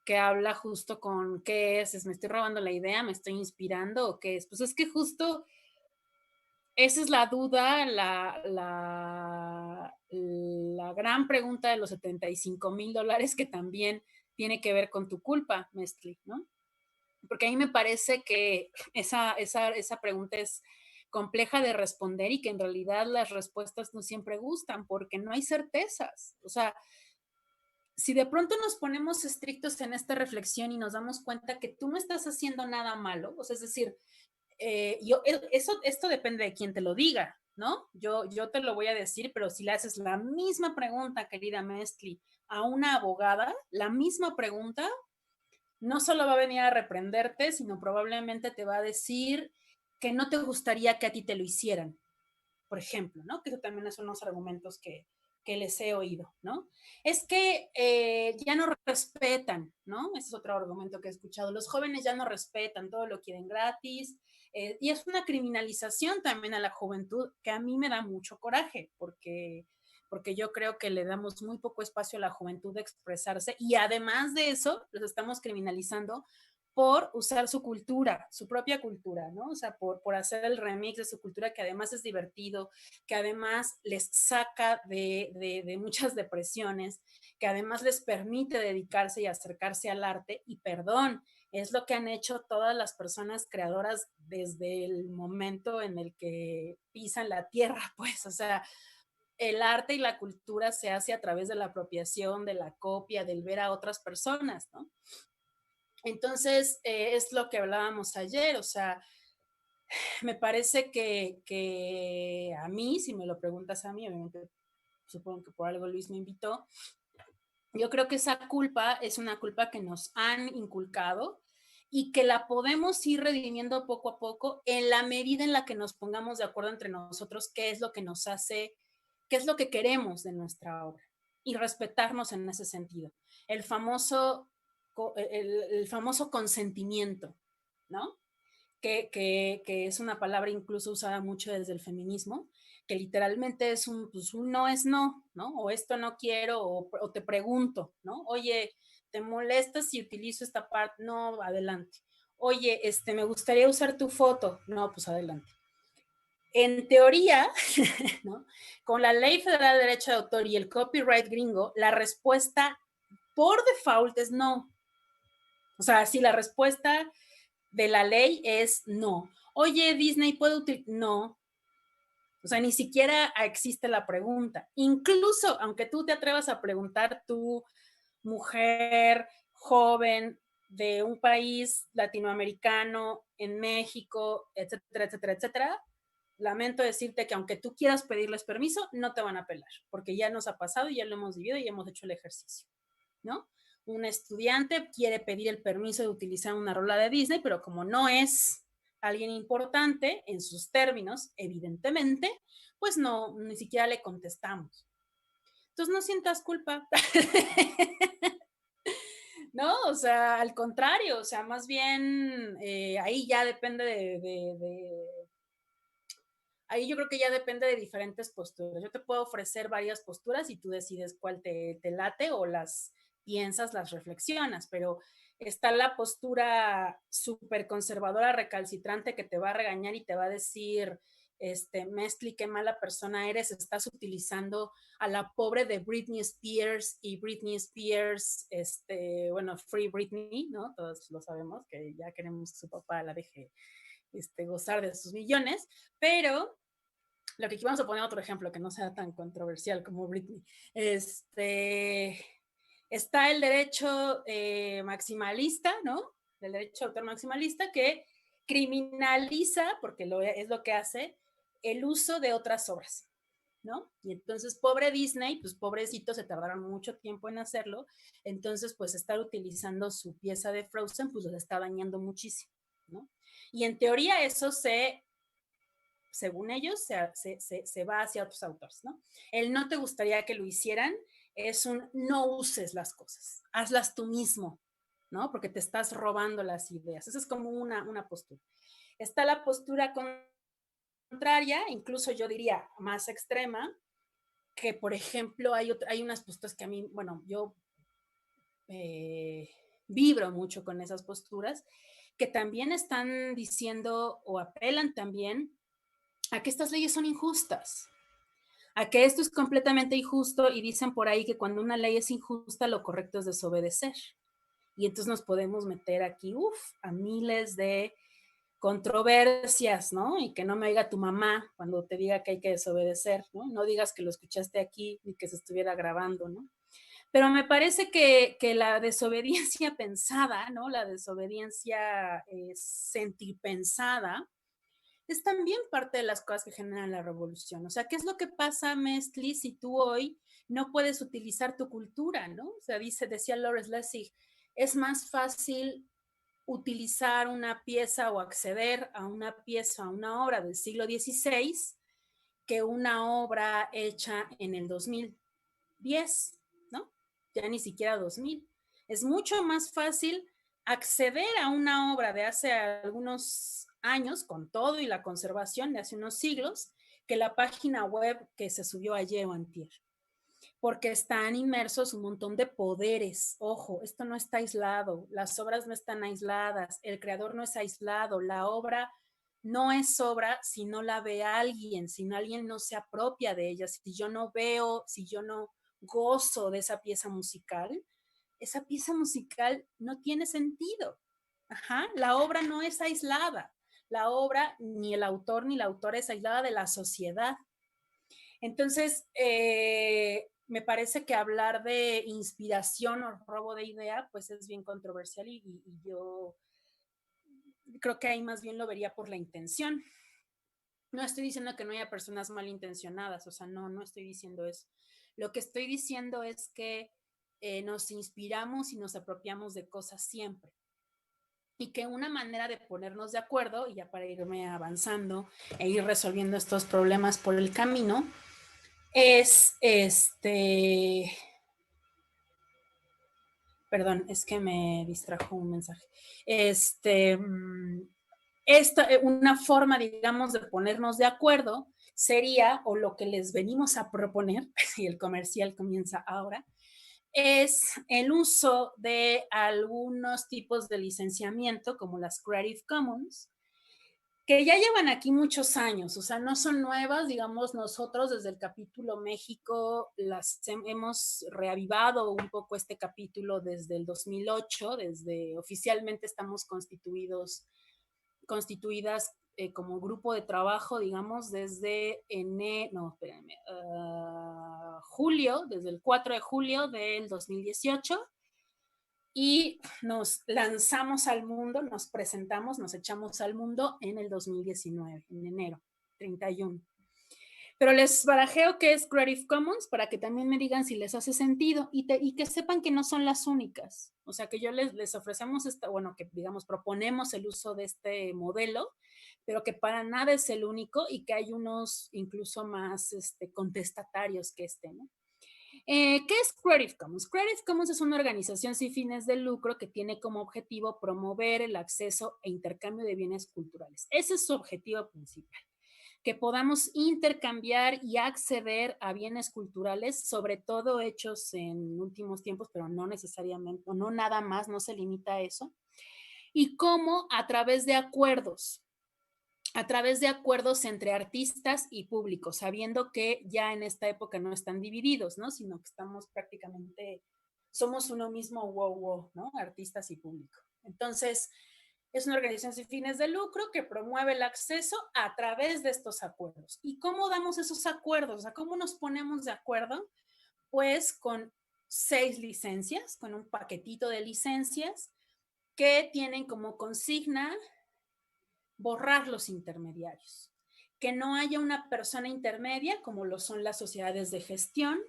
que habla justo con qué es, me estoy robando la idea, me estoy inspirando o qué es. Pues es que justo esa es la duda, la gran pregunta de los $75,000 que también tiene que ver con tu culpa, Mestli, ¿no? Porque a mí me parece que esa pregunta es compleja de responder y que en realidad las respuestas no siempre gustan porque no hay certezas. O sea, si de pronto nos ponemos estrictos en esta reflexión y nos damos cuenta que tú no estás haciendo nada malo, o sea, es decir, esto depende de quién te lo diga, ¿no? Yo te lo voy a decir, pero si le haces la misma pregunta, querida Mestli, a una abogada, la misma pregunta, no solo va a venir a reprenderte, sino probablemente te va a decir que no te gustaría que a ti te lo hicieran, por ejemplo, ¿no? Que eso también son unos argumentos que les he oído, ¿no? Es que ya no respetan, ¿no? Ese es otro argumento que he escuchado. Los jóvenes ya no respetan, todo lo quieren gratis. Y es una criminalización también a la juventud que a mí me da mucho coraje, porque yo creo que le damos muy poco espacio a la juventud de expresarse y además de eso, los estamos criminalizando por usar su cultura, su propia cultura, ¿no? O sea, por hacer el remix de su cultura que además es divertido, que además les saca de muchas depresiones, que además les permite dedicarse y acercarse al arte y perdón, es lo que han hecho todas las personas creadoras desde el momento en el que pisan la tierra, pues, o sea, el arte y la cultura se hace a través de la apropiación, de la copia, del ver a otras personas, ¿no? Entonces, es lo que hablábamos ayer, o sea, me parece que a mí, si me lo preguntas a mí, obviamente supongo que por algo Luis me invitó, yo creo que esa culpa es una culpa que nos han inculcado y que la podemos ir redimiendo poco a poco en la medida en la que nos pongamos de acuerdo entre nosotros qué es lo que nos hace, qué es lo que queremos de nuestra obra y respetarnos en ese sentido. El famoso, el famoso consentimiento, ¿no? que es una palabra incluso usada mucho desde el feminismo, que literalmente es pues un no es no, ¿no? O esto no quiero, o te pregunto, ¿no? Oye, ¿te molesta si utilizo esta parte? No, adelante. Oye, me gustaría usar tu foto. No, pues adelante. En teoría, ¿no? Con la Ley Federal de Derecho de Autor y el copyright gringo, la respuesta por default es no. O sea, si la respuesta de la ley es no. Oye, Disney, ¿puedo utilizar? No. O sea, ni siquiera existe la pregunta. Incluso, aunque tú te atrevas a preguntar, tú, mujer, joven, de un país latinoamericano, en México, etcétera, etcétera, etcétera, lamento decirte que aunque tú quieras pedirles permiso, no te van a apelar, porque ya nos ha pasado y ya lo hemos vivido y hemos hecho el ejercicio, ¿no? Un estudiante quiere pedir el permiso de utilizar una rola de Disney, pero como no es alguien importante en sus términos, evidentemente, pues no, ni siquiera le contestamos. Entonces no sientas culpa. No, o sea, al contrario, o sea, más bien ahí ya depende ahí yo creo que ya depende de diferentes posturas. Yo te puedo ofrecer varias posturas y tú decides cuál te late o las piensas, las reflexionas, pero está la postura súper conservadora, recalcitrante, que te va a regañar y te va a decir, Mezcli, qué mala persona eres, estás utilizando a la pobre de Britney Spears y Britney Spears, bueno, Free Britney, ¿no? Todos lo sabemos, que ya queremos que su papá la deje gozar de sus millones, pero lo que aquí vamos a poner otro ejemplo que no sea tan controversial como Britney. Está el derecho maximalista, ¿no? El derecho de autor maximalista que criminaliza, porque es lo que hace, el uso de otras obras, ¿no? Y entonces, pobre Disney, pues pobrecito, se tardaron mucho tiempo en hacerlo, entonces, pues estar utilizando su pieza de Frozen, pues los está dañando muchísimo, ¿no? Y en teoría eso según ellos, se va hacia otros autores, ¿no? El no te gustaría que lo hicieran es un no uses las cosas, hazlas tú mismo, ¿no? Porque te estás robando las ideas. Esa es como una postura. Está la postura contraria, incluso yo diría más extrema, que por ejemplo hay unas posturas que a mí, bueno, yo vibro mucho con esas posturas, que también están diciendo o apelan también a que estas leyes son injustas, a que esto es completamente injusto y dicen por ahí que cuando una ley es injusta lo correcto es desobedecer. Y entonces nos podemos meter aquí, a miles de controversias, ¿no? Y que no me oiga tu mamá cuando te diga que hay que desobedecer, ¿no? No digas que lo escuchaste aquí ni que se estuviera grabando, ¿no? Pero me parece que la desobediencia pensada, ¿no? La desobediencia sentipensada, es también parte de las cosas que generan la revolución. O sea, ¿qué es lo que pasa, Mestli, si tú hoy no puedes utilizar tu cultura, ¿no? O sea, decía Lawrence Lessig, es más fácil utilizar una pieza o acceder a una pieza, a una obra del siglo XVI, que una obra hecha en el 2010, ¿no? Ya ni siquiera 2000. Es mucho más fácil acceder a una obra de hace algunos años, con todo y la conservación de hace unos siglos, que la página web que se subió ayer o antier. Porque están inmersos un montón de poderes. Ojo, esto no está aislado, las obras no están aisladas, el creador no es aislado, la obra no es obra si no la ve alguien, si no alguien no se apropia de ella, si yo no veo, si yo no gozo de esa pieza musical no tiene sentido. Ajá, la obra no es aislada, la obra ni el autor ni la autora es aislada de la sociedad. Entonces, me parece que hablar de inspiración o robo de idea, pues es bien controversial y yo creo que ahí más bien lo vería por la intención. No estoy diciendo que no haya personas malintencionadas, o sea, no estoy diciendo eso. Lo que estoy diciendo es que nos inspiramos y nos apropiamos de cosas siempre. Y que una manera de ponernos de acuerdo, y ya para irme avanzando e ir resolviendo estos problemas por el camino, es perdón, es que me distrajo un mensaje. una forma, digamos, de ponernos de acuerdo sería, o lo que les venimos a proponer, y el comercial comienza ahora, es el uso de algunos tipos de licenciamiento, como las Creative Commons, que ya llevan aquí muchos años, o sea, no son nuevas, digamos, nosotros desde el capítulo México hemos reavivado un poco este capítulo desde el 2008, desde oficialmente estamos constituidas como grupo de trabajo, digamos, desde julio, desde el 4 de julio del 2018, y nos lanzamos al mundo, nos presentamos, nos echamos al mundo en el 2019, en enero 31. Pero les barajeo qué es Creative Commons para que también me digan si les hace sentido y que sepan que no son las únicas. O sea, que yo les ofrecemos, que digamos, proponemos el uso de este modelo, pero que para nada es el único y que hay unos incluso más contestatarios que ¿no? ¿Qué es Creative Commons? Creative Commons es una organización sin fines de lucro que tiene como objetivo promover el acceso e intercambio de bienes culturales. Ese es su objetivo principal, que podamos intercambiar y acceder a bienes culturales, sobre todo hechos en últimos tiempos, pero no necesariamente, o no nada más, no se limita a eso, y cómo a través de acuerdos entre artistas y públicos, sabiendo que ya en esta época no están divididos, ¿no? Sino que estamos prácticamente, somos uno mismo, wow, ¿no? Artistas y público. Entonces, es una organización sin fines de lucro que promueve el acceso a través de estos acuerdos. ¿Y cómo damos esos acuerdos? O sea, ¿cómo nos ponemos de acuerdo? Pues con 6 licencias, con un paquetito de licencias que tienen como consigna borrar los intermediarios, que no haya una persona intermedia como lo son las sociedades de gestión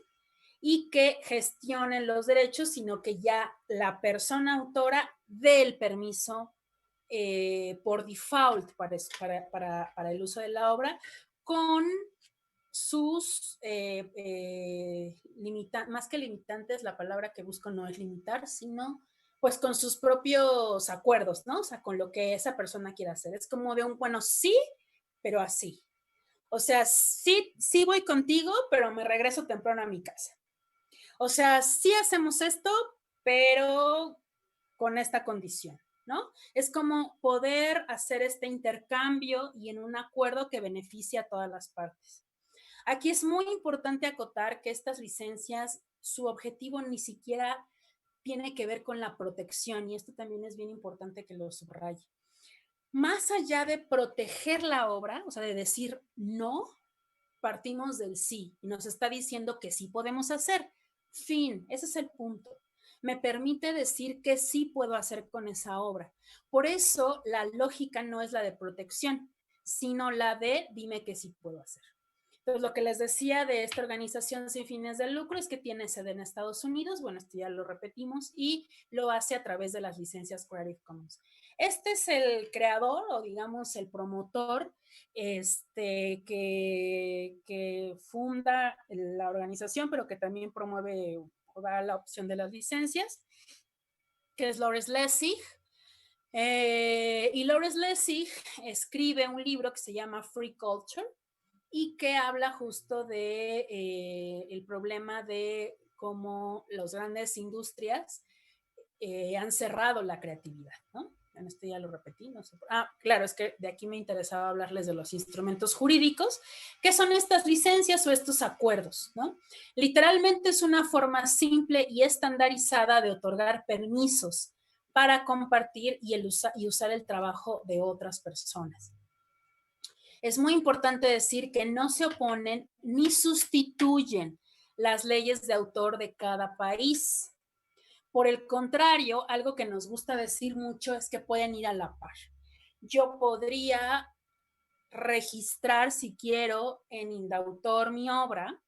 y que gestionen los derechos, sino que ya la persona autora dé el permiso por default para el uso de la obra con sus más que limitantes, la palabra que busco no es limitar, sino pues con sus propios acuerdos, ¿no? O sea, con lo que esa persona quiera hacer. Es como de bueno, sí, pero así. O sea, sí voy contigo, pero me regreso temprano a mi casa. O sea, sí hacemos esto, pero con esta condición, ¿no? Es como poder hacer este intercambio y en un acuerdo que beneficie a todas las partes. Aquí es muy importante acotar que estas licencias, su objetivo ni siquiera tiene que ver con la protección, y esto también es bien importante que lo subraye. Más allá de proteger la obra, o sea, de decir no, partimos del sí, y nos está diciendo que sí podemos hacer. Fin, ese es el punto. Me permite decir que sí puedo hacer con esa obra. Por eso la lógica no es la de protección, sino la de dime que sí puedo hacer. Entonces, lo que les decía de esta organización sin fines de lucro es que tiene sede en Estados Unidos, bueno, esto ya lo repetimos, y lo hace a través de las licencias Creative Commons. Este es el creador o digamos el promotor que funda la organización, pero que también promueve o da la opción de las licencias, que es Lawrence Lessig. Y Lawrence Lessig escribe un libro que se llama Free Culture, y que habla justo de el problema de cómo las grandes industrias han cerrado la creatividad, ¿no? En esto ya lo repetí, no sé. Claro, es que de aquí me interesaba hablarles de los instrumentos jurídicos, que son estas licencias o estos acuerdos, ¿no? Literalmente es una forma simple y estandarizada de otorgar permisos para compartir y usar el trabajo de otras personas. Es muy importante decir que no se oponen ni sustituyen las leyes de autor de cada país. Por el contrario, algo que nos gusta decir mucho es que pueden ir a la par. Yo podría registrar, si quiero, en Indautor mi obra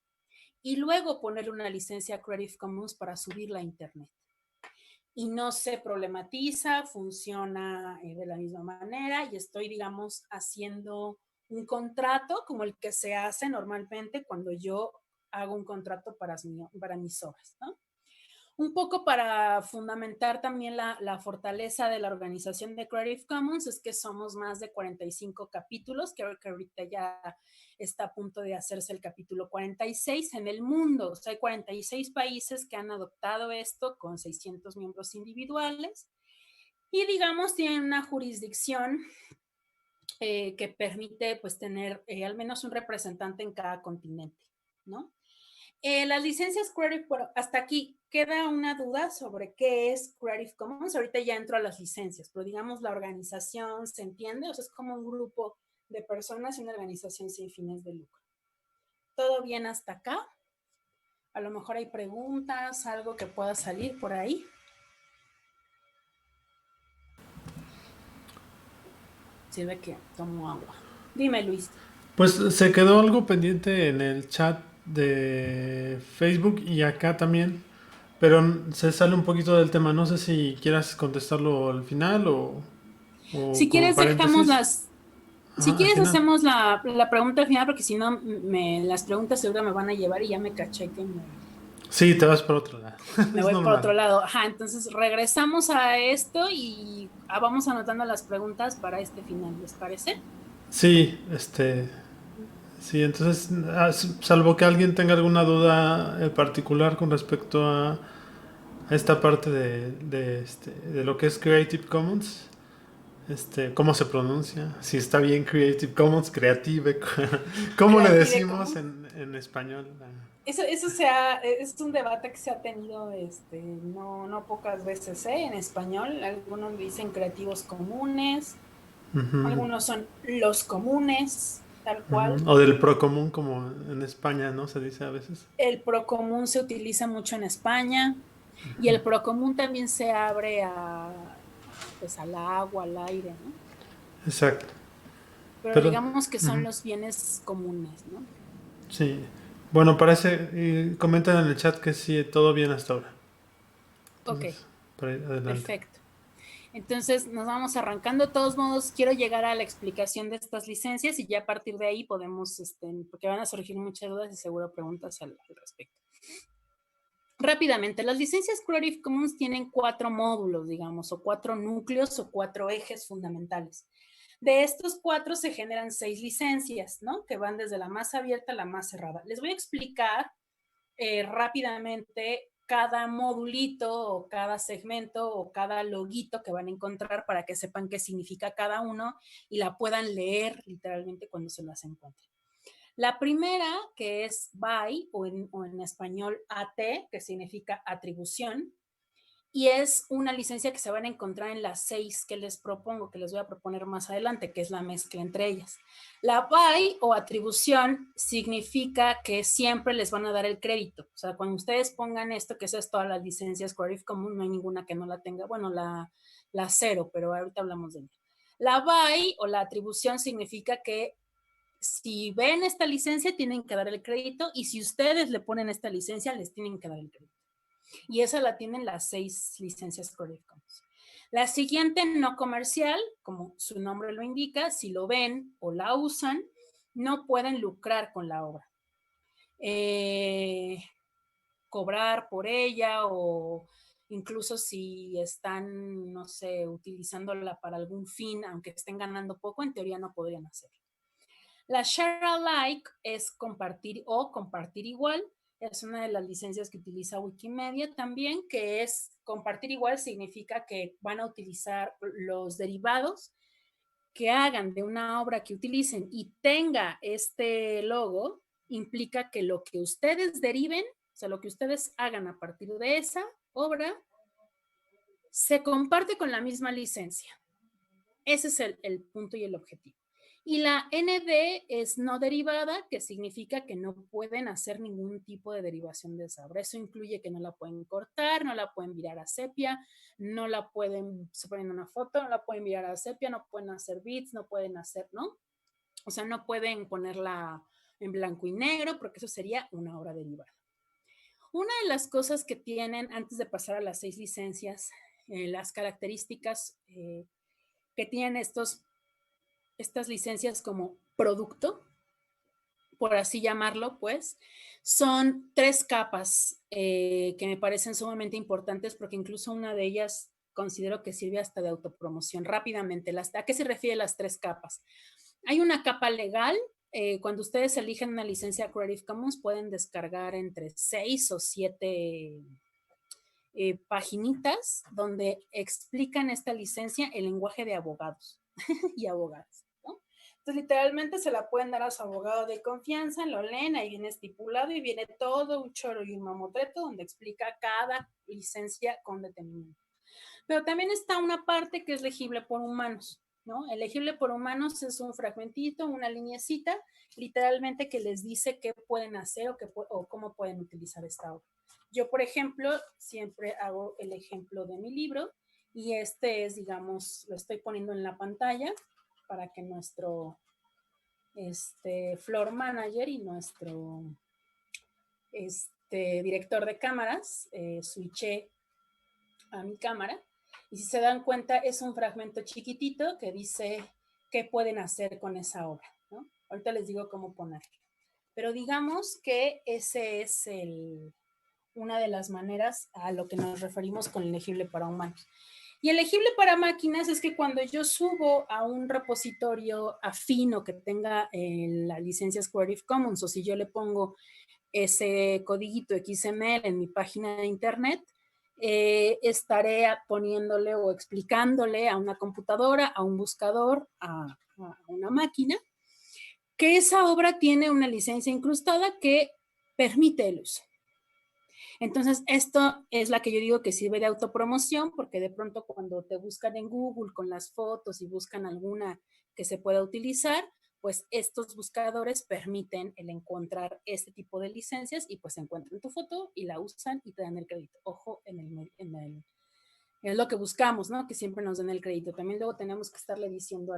y luego ponerle una licencia Creative Commons para subirla a internet. Y no se problematiza, funciona de la misma manera y estoy, digamos, haciendo un contrato como el que se hace normalmente cuando yo hago un contrato para mis obras, ¿no? Un poco para fundamentar también la fortaleza de la organización de Creative Commons es que somos más de 45 capítulos, creo que ahorita ya está a punto de hacerse el capítulo 46 en el mundo. O sea, hay 46 países que han adoptado esto con 600 miembros individuales y digamos tienen una jurisdicción que permite pues tener al menos un representante en cada continente, ¿no? Las licencias Creative, bueno, hasta aquí queda una duda sobre qué es Creative Commons. Ahorita ya entro a las licencias, pero digamos la organización se entiende, o sea, es como un grupo de personas y una organización sin fines de lucro. ¿Todo bien hasta acá? A lo mejor hay preguntas, algo que pueda salir por ahí. Sirve que tomo agua. Dime, Luis. Pues se quedó algo pendiente en el chat de Facebook y acá también, pero se sale un poquito del tema. No sé si quieras contestarlo al final o Si como quieres, dejamos paréntesis. si Al quieres, final. hacemos la pregunta al final, porque si no, las preguntas seguro me van a llevar y ya me caché que Sí, te vas por otro lado. me Es voy por otro normal. lado. Ajá, entonces regresamos a esto y vamos anotando las preguntas para este final, ¿les parece? Sí, sí, entonces, salvo que alguien tenga alguna duda particular con respecto a esta parte de lo que es Creative Commons, cómo se pronuncia, si está bien Creative Commons, Creative, cómo le Creative decimos Commons. en español. Eso es un debate que se ha tenido no pocas veces, ¿eh? En español. Algunos dicen creativos comunes, Ujú, algunos son los comunes, tal cual. ujú. O del procomún como en España, ¿no? Se dice a veces. El procomún se utiliza mucho en España y el procomún también se abre pues al agua, al aire, ¿no? Exacto. Pero Pero, digamos que son ujú, los bienes comunes, ¿no? sí. Bueno, parece, y comentan en el chat que sí, todo bien hasta ahora. Ok, Entonces, por ahí, adelante. perfecto. Entonces nos vamos arrancando. De todos modos, quiero llegar a la explicación de estas licencias y ya a partir de ahí podemos, porque van a surgir muchas dudas y seguro preguntas al respecto. Rápidamente, las licencias Creative Commons tienen 4 módulos, digamos, o 4 núcleos o 4 ejes fundamentales. De estos 4 se generan 6 licencias, ¿no? Que van desde la más abierta a la más cerrada. Les voy a explicar rápidamente cada modulito o cada segmento o cada loguito que van a encontrar para que sepan qué significa cada uno y la puedan leer literalmente cuando se las encuentren. La primera, que es by o en español AT, que significa atribución, y es una licencia que se van a encontrar en las 6 que les propongo, que les voy a proponer más adelante, que es la mezcla entre ellas. La by o atribución significa que siempre les van a dar el crédito. O sea, cuando ustedes pongan esto, que es todas las licencias Creative Commons, no hay ninguna que no la tenga. Bueno, la cero, pero ahorita hablamos de ella. La by o la atribución significa que si ven esta licencia, tienen que dar el crédito, y si ustedes le ponen esta licencia, les tienen que dar el crédito. Y esa la tienen las 6 licencias Creative Commons. La siguiente, no comercial, como su nombre lo indica, si lo ven o la usan, no pueden lucrar con la obra. Cobrar por ella o incluso si están, no sé, utilizándola para algún fin, aunque estén ganando poco, en teoría no podrían hacerlo. La share alike es compartir o compartir igual. Es una de las licencias que utiliza Wikimedia también, que es compartir igual significa que van a utilizar los derivados que hagan de una obra que utilicen y tenga este logo, implica que lo que ustedes deriven, o sea, lo que ustedes hagan a partir de esa obra, se comparte con la misma licencia. Ese es el punto y el objetivo. Y la ND es no derivada, que significa que no pueden hacer ningún tipo de derivación de esa obra. Eso incluye que no la pueden cortar, no la pueden virar a sepia, no la pueden, se ponen una foto, no la pueden virar a sepia, no pueden hacer bits, no pueden hacer, ¿no? O sea, no pueden ponerla en blanco y negro porque eso sería una obra derivada. Una de las cosas que tienen, antes de pasar a las 6 licencias, las características que tienen estas licencias como producto, por así llamarlo, pues, son 3 capas que me parecen sumamente importantes porque incluso una de ellas considero que sirve hasta de autopromoción. Rápidamente, ¿a qué se refiere las 3 capas? Hay una capa legal. Cuando ustedes eligen una licencia Creative Commons, pueden descargar entre 6 o 7 paginitas donde explican esta licencia en lenguaje de abogados y abogadas, ¿no? Entonces, literalmente se la pueden dar a su abogado de confianza, lo leen, ahí viene estipulado y viene todo un choro y un mamotreto donde explica cada licencia con detenimiento. Pero también está una parte que es legible por humanos, ¿no? El legible por humanos es un fragmentito, una lineecita, literalmente que les dice qué pueden hacer o cómo pueden utilizar esta obra. Yo, por ejemplo, siempre hago el ejemplo de mi libro y este es, digamos, lo estoy poniendo en la pantalla para que nuestro floor manager y nuestro director de cámaras switche a mi cámara. Y si se dan cuenta, es un fragmento chiquitito que dice qué pueden hacer con esa obra, ¿no? Ahorita les digo cómo ponerlo. Pero digamos que ese es una de las maneras a lo que nos referimos con el legible para humanos. Y el legible para máquinas es que cuando yo subo a un repositorio afín o que tenga las licencias Creative Commons, o si yo le pongo ese codiguito XML en mi página de internet, estaré poniéndole o explicándole a una computadora, a un buscador, a una máquina, que esa obra tiene una licencia incrustada que permite el uso. Entonces, esto es la que yo digo que sirve de autopromoción, porque de pronto cuando te buscan en Google con las fotos y buscan alguna que se pueda utilizar, pues estos buscadores permiten el encontrar este tipo de licencias y pues encuentran tu foto y la usan y te dan el crédito. Ojo, es lo que buscamos, ¿no? Que siempre nos den el crédito. También luego tenemos que estarle diciendo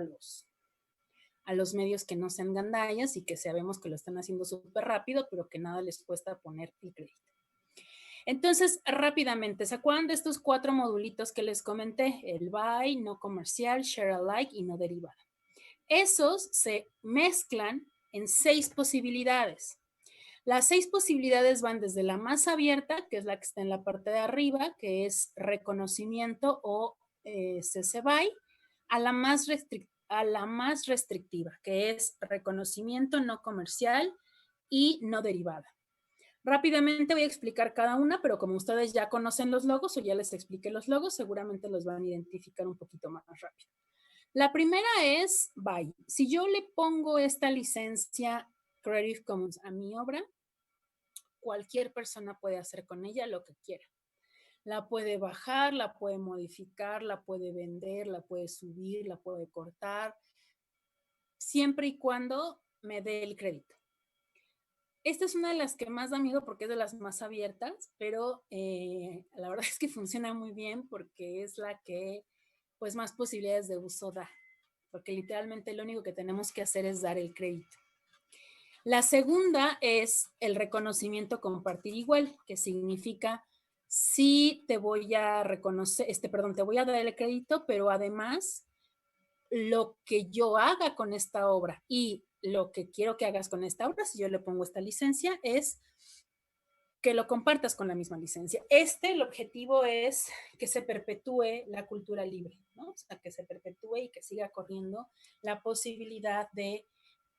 a los medios que no sean gandallas y que sabemos que lo están haciendo súper rápido, pero que nada les cuesta poner el crédito. Entonces, rápidamente, ¿se acuerdan de estos 4 modulitos que les comenté? El buy, no comercial, share alike y no derivada. Esos se mezclan en 6 posibilidades. Las 6 posibilidades van desde la más abierta, que es la que está en la parte de arriba, que es reconocimiento o CC BY, a la más restrictiva, que es reconocimiento no comercial y no derivada. Rápidamente voy a explicar cada una, pero como ustedes ya conocen los logos o ya les expliqué los logos, seguramente los van a identificar un poquito más rápido. La primera es BY. Si yo le pongo esta licencia Creative Commons a mi obra, cualquier persona puede hacer con ella lo que quiera. La puede bajar, la puede modificar, la puede vender, la puede subir, la puede cortar, siempre y cuando me dé el crédito. Esta es una de las que más da miedo porque es de las más abiertas, pero la verdad es que funciona muy bien porque es la que pues más posibilidades de uso da, porque literalmente lo único que tenemos que hacer es dar el crédito. La segunda es el reconocimiento compartir igual, que significa sí te voy a reconocer, te voy a dar el crédito, pero además lo que yo haga con esta obra y lo que quiero que hagas con esta obra, si yo le pongo esta licencia, es que lo compartas con la misma licencia. El objetivo es que se perpetúe la cultura libre, ¿no? O sea, que se perpetúe y que siga corriendo la posibilidad de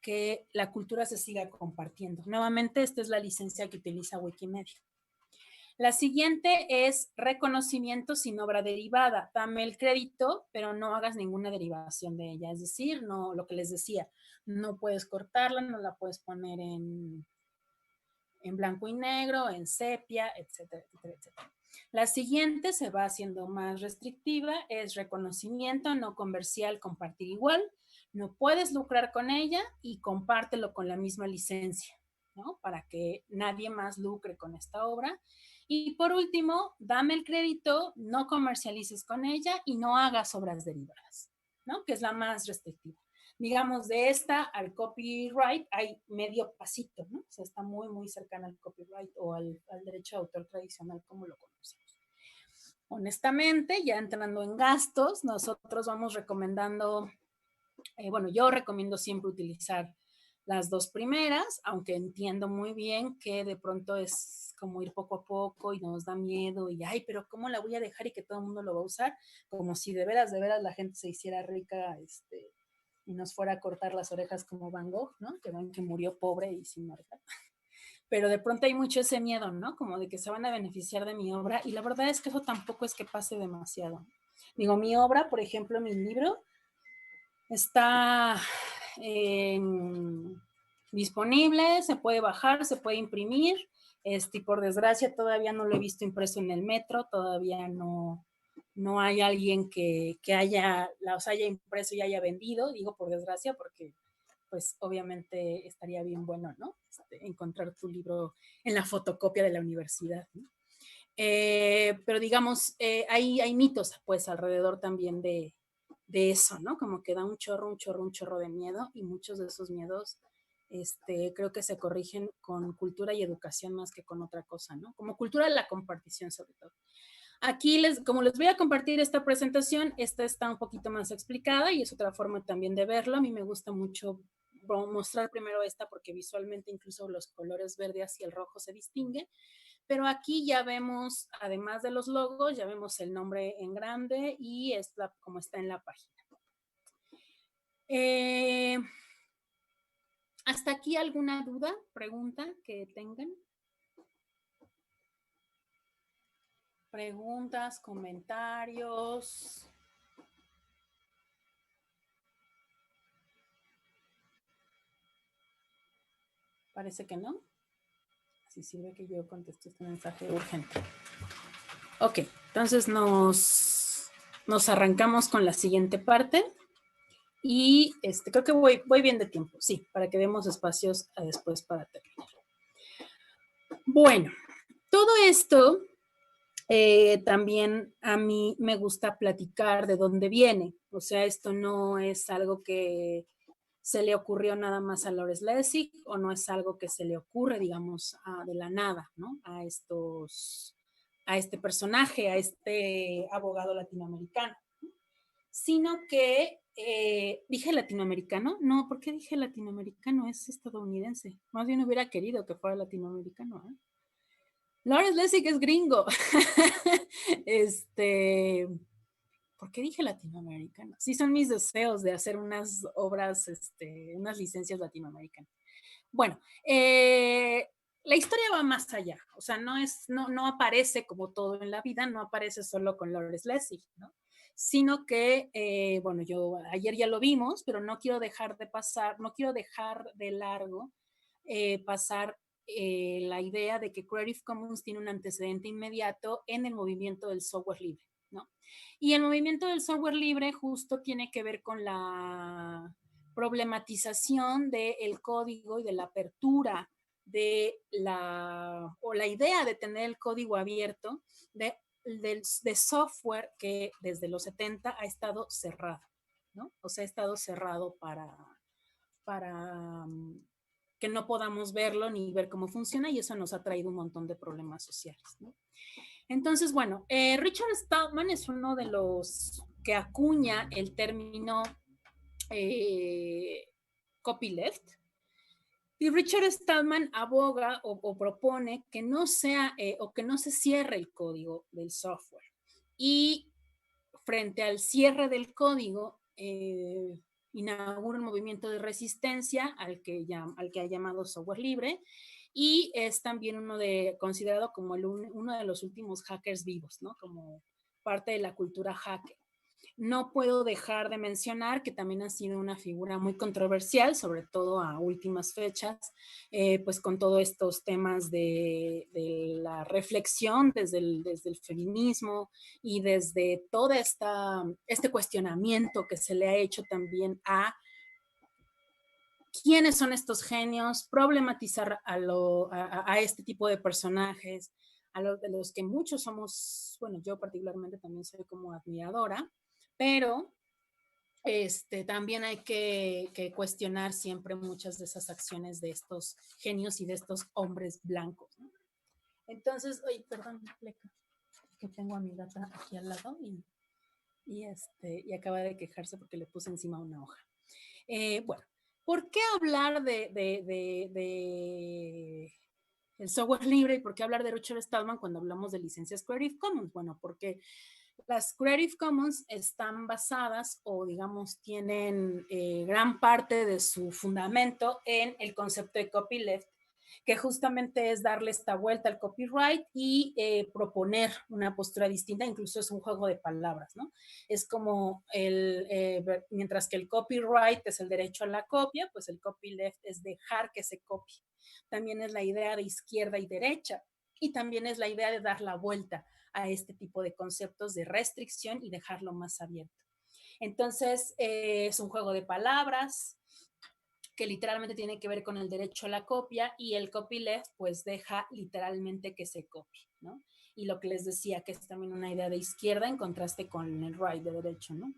que la cultura se siga compartiendo. Nuevamente, esta es la licencia que utiliza Wikimedia. La siguiente es reconocimiento sin obra derivada. Dame el crédito, pero no hagas ninguna derivación de ella. Es decir, no, lo que les decía, no puedes cortarla, no la puedes poner en blanco y negro, en sepia, etcétera, etcétera, etcétera. La siguiente se va haciendo más restrictiva, es reconocimiento no comercial, compartir igual. No puedes lucrar con ella y compártelo con la misma licencia, ¿no? Para que nadie más lucre con esta obra. Y por último, dame el crédito, no comercialices con ella y no hagas obras derivadas, ¿no? Que es la más restrictiva. Digamos, de esta al copyright hay medio pasito, ¿no? O sea, está muy, muy cercana al copyright o al derecho de autor tradicional como lo conocemos. Honestamente, ya entrando en gastos, nosotros vamos recomendando, yo recomiendo siempre utilizar las dos primeras, aunque entiendo muy bien que de pronto es como ir poco a poco y nos da miedo y, ay, pero ¿cómo la voy a dejar y que todo el mundo lo va a usar? Como si de veras la gente se hiciera rica, y nos fuera a cortar las orejas como Van Gogh, ¿no? Que ven que murió pobre y sin oreja. Pero de pronto hay mucho ese miedo, ¿no? Como de que se van a beneficiar de mi obra, y la verdad es que eso tampoco es que pase demasiado. Digo, mi obra, por ejemplo, mi libro, está disponible, se puede bajar, se puede imprimir, y por desgracia todavía no lo he visto impreso en el metro, todavía no hay alguien que los haya impreso y haya vendido, digo por desgracia, porque pues obviamente estaría bien bueno, ¿no? Encontrar tu libro en la fotocopia de la universidad, ¿no? Pero digamos, hay mitos pues alrededor también de eso, ¿no? Como que da un chorro de miedo, y muchos de esos miedos creo que se corrigen con cultura y educación más que con otra cosa, ¿no? Como cultura de la compartición sobre todo. Aquí, como les voy a compartir esta presentación, esta está un poquito más explicada y es otra forma también de verlo. A mí me gusta mucho mostrar primero esta porque visualmente incluso los colores verdes y el rojo se distinguen. Pero aquí ya vemos, además de los logos, ya vemos el nombre en grande y es como está en la página. ¿Hasta aquí alguna duda, pregunta que tengan? Preguntas, comentarios. Parece que no. Así sirve que yo contesto este mensaje urgente. Ok, entonces nos arrancamos con la siguiente parte. Y creo que voy bien de tiempo, sí, para que demos espacios después para terminar. Bueno, todo esto también a mí me gusta platicar de dónde viene. O sea, esto no es algo que se le ocurrió nada más a Lawrence Lessig, o no es algo que se le ocurre, digamos, de la nada, ¿no? A este personaje, a este abogado latinoamericano, sino que dije latinoamericano. No, ¿por qué dije latinoamericano? Es estadounidense. Más bien hubiera querido que fuera latinoamericano, ¿eh? Lawrence Lessig es gringo. ¿Por qué dije latinoamericano? Sí, son mis deseos de hacer unas obras, unas licencias latinoamericanas. Bueno, la historia va más allá. O sea, no aparece como todo en la vida, no aparece solo con Lawrence Lessig, ¿no? Sino que, bueno, ayer ya lo vimos, pero no quiero dejar de largo pasar la idea de que Creative Commons tiene un antecedente inmediato en el movimiento del software libre, ¿no? Y el movimiento del software libre justo tiene que ver con la problematización del código y de la apertura o la idea de tener el código abierto de software que desde los 70 ha estado cerrado, ¿no? O sea, ha estado cerrado para que no podamos verlo ni ver cómo funciona, y eso nos ha traído un montón de problemas sociales, ¿no? Entonces, bueno, Richard Stallman es uno de los que acuña el término copyleft. Y Richard Stallman aboga o propone que no sea o que no se cierre el código del software. Y frente al cierre del código, inaugura un movimiento de resistencia al que ha llamado software libre, y es también considerado como uno de los últimos hackers vivos, ¿no? Como parte de la cultura hacker. No puedo dejar de mencionar que también ha sido una figura muy controversial, sobre todo a últimas fechas, pues con todos estos temas de la reflexión desde el feminismo y desde todo este cuestionamiento que se le ha hecho también a quiénes son estos genios, problematizar a este tipo de personajes, de los que muchos somos, bueno, yo particularmente también soy como admiradora, pero también hay que cuestionar siempre muchas de esas acciones de estos genios y de estos hombres blancos, ¿no? Entonces, oye, perdón, que tengo a mi gata aquí al lado y acaba de quejarse porque le puse encima una hoja. Bueno, ¿por qué hablar de el software libre y por qué hablar de Richard Stallman cuando hablamos de licencias Creative Commons? Bueno, porque las Creative Commons están basadas o digamos tienen gran parte de su fundamento en el concepto de copyleft, que justamente es darle esta vuelta al copyright y proponer una postura distinta, incluso es un juego de palabras, ¿no? Es como mientras que el copyright es el derecho a la copia, pues el copyleft es dejar que se copie. También es la idea de izquierda y derecha, y también es la idea de dar la vuelta a este tipo de conceptos de restricción y dejarlo más abierto. Entonces, es un juego de palabras que literalmente tiene que ver con el derecho a la copia, y el copyleft pues deja literalmente que se copie, ¿no? Y lo que les decía, que es también una idea de izquierda en contraste con el right de derecho, ¿no?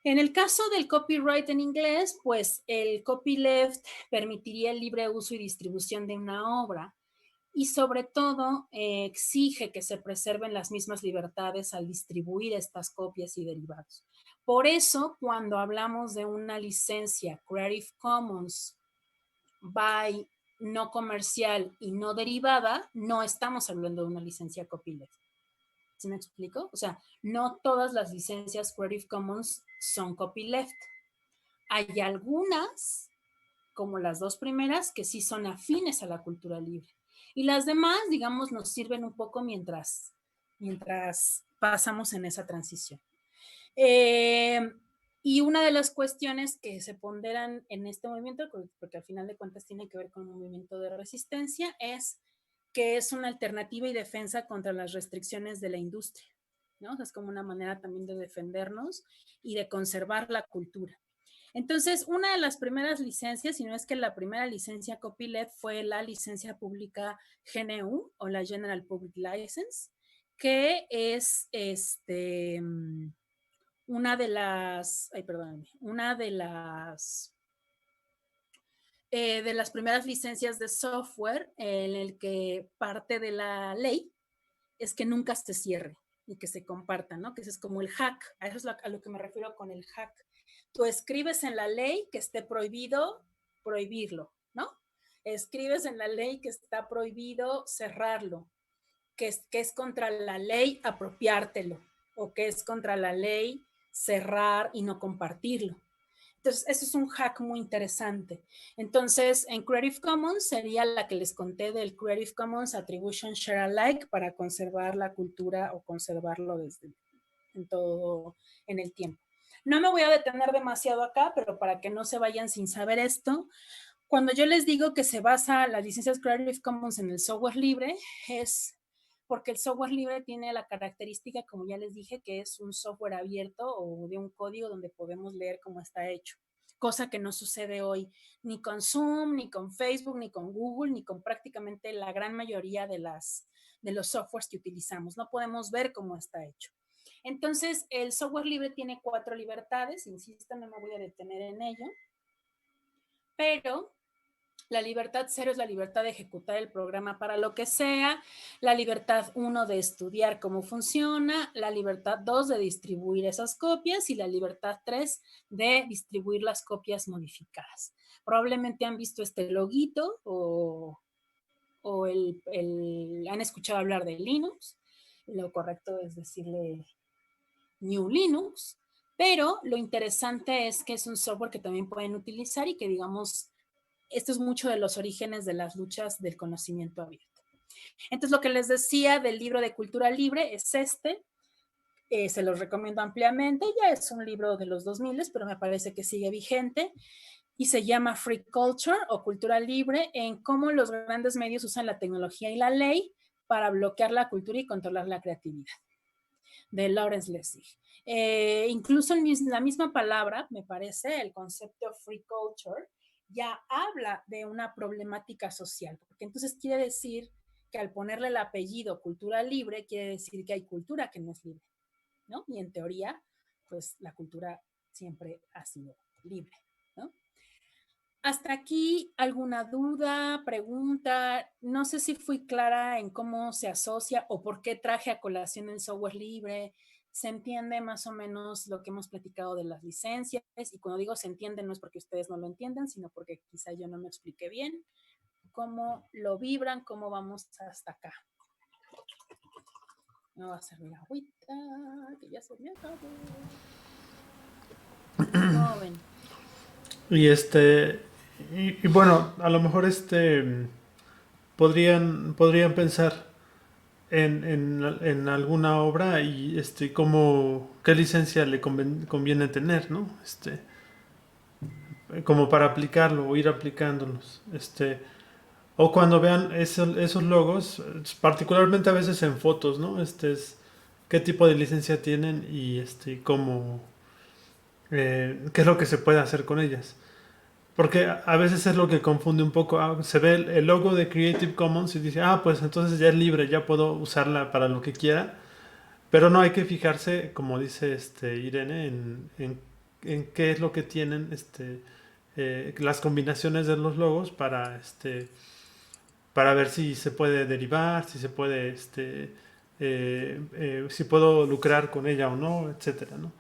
En el caso del copyright en inglés, pues el copyleft permitiría el libre uso y distribución de una obra, y sobre todo exige que se preserven las mismas libertades al distribuir estas copias y derivados. Por eso, cuando hablamos de una licencia Creative Commons by no comercial y no derivada, no estamos hablando de una licencia copyleft. ¿Sí me explico? O sea, no todas las licencias Creative Commons son copyleft. Hay algunas, como las dos primeras, que sí son afines a la cultura libre. Y las demás, digamos, nos sirven un poco mientras pasamos en esa transición. Y una de las cuestiones que se ponderan en este movimiento, porque al final de cuentas tiene que ver con un movimiento de resistencia, es que es una alternativa y defensa contra las restricciones de la industria, ¿no? O sea, es como una manera también de defendernos y de conservar la cultura. Entonces, una de las primeras licencias, si no es que la primera licencia copyleft, fue la licencia pública GNU o la General Public License, que es una de las, ay, perdóname, una de las primeras licencias de software en el que parte de la ley es que nunca se cierre y que se comparta, ¿no? Que ese es como el hack, a eso es a lo que me refiero con el hack. Tú escribes en la ley que esté prohibido prohibirlo, ¿no? Escribes en la ley que está prohibido cerrarlo, que es contra la ley apropiártelo, o que es contra la ley cerrar y no compartirlo. Entonces, eso es un hack muy interesante. Entonces, en Creative Commons sería la que les conté del Creative Commons Attribution Share Alike para conservar la cultura o conservarlo en todo en el tiempo. No me voy a detener demasiado acá, pero para que no se vayan sin saber esto, cuando yo les digo que se basa las licencias Creative Commons en el software libre, es porque el software libre tiene la característica, como ya les dije, que es un software abierto o de un código donde podemos leer cómo está hecho, cosa que no sucede hoy ni con Zoom, ni con Facebook, ni con Google, ni con prácticamente la gran mayoría de los softwares que utilizamos. No podemos ver cómo está hecho. Entonces, el software libre tiene 4 libertades, insisto, no me voy a detener en ello, pero la libertad 0 es la libertad de ejecutar el programa para lo que sea, la libertad 1 de estudiar cómo funciona, la libertad 2 de distribuir esas copias y la libertad 3 de distribuir las copias modificadas. Probablemente han visto este loguito o han escuchado hablar de Linux. Lo correcto es decirle New Linux, pero lo interesante es que es un software que también pueden utilizar y que, digamos, esto es mucho de los orígenes de las luchas del conocimiento abierto. Entonces, lo que les decía del libro de cultura libre es se los recomiendo ampliamente, ya es un libro de los 2000, pero me parece que sigue vigente, y se llama Free Culture o Cultura Libre, en cómo los grandes medios usan la tecnología y la ley para bloquear la cultura y controlar la creatividad, de Lawrence Lessig. Incluso la misma palabra, me parece, el concepto free culture, ya habla de una problemática social, porque entonces quiere decir que al ponerle el apellido cultura libre, quiere decir que hay cultura que no es libre, ¿no? Y en teoría, pues la cultura siempre ha sido libre, ¿no? Hasta aquí, ¿alguna duda, pregunta? No sé si fui clara en cómo se asocia o por qué traje a colación el software libre. ¿Se entiende más o menos lo que hemos platicado de las licencias? Y cuando digo se entiende, no es porque ustedes no lo entiendan, sino porque quizá yo no me expliqué bien. ¿Cómo lo vibran? ¿Cómo vamos hasta acá? Me va a servir agüita, que ya se me acabó. ¿Cómo ven? Y y bueno, a lo mejor podrían pensar en alguna obra y qué licencia le conviene tener, ¿no? Como para aplicarlo o ir aplicándolos. O cuando vean esos logos, particularmente a veces en fotos, ¿no? Qué tipo de licencia tienen y qué es lo que se puede hacer con ellas. Porque a veces es lo que confunde un poco. Se ve el logo de Creative Commons y dice, pues entonces ya es libre, ya puedo usarla para lo que quiera. Pero no hay que fijarse, como dice Irene, en qué es lo que tienen las combinaciones de los logos para ver si se puede derivar, si se puede, si puedo lucrar con ella o no, etcétera, ¿no?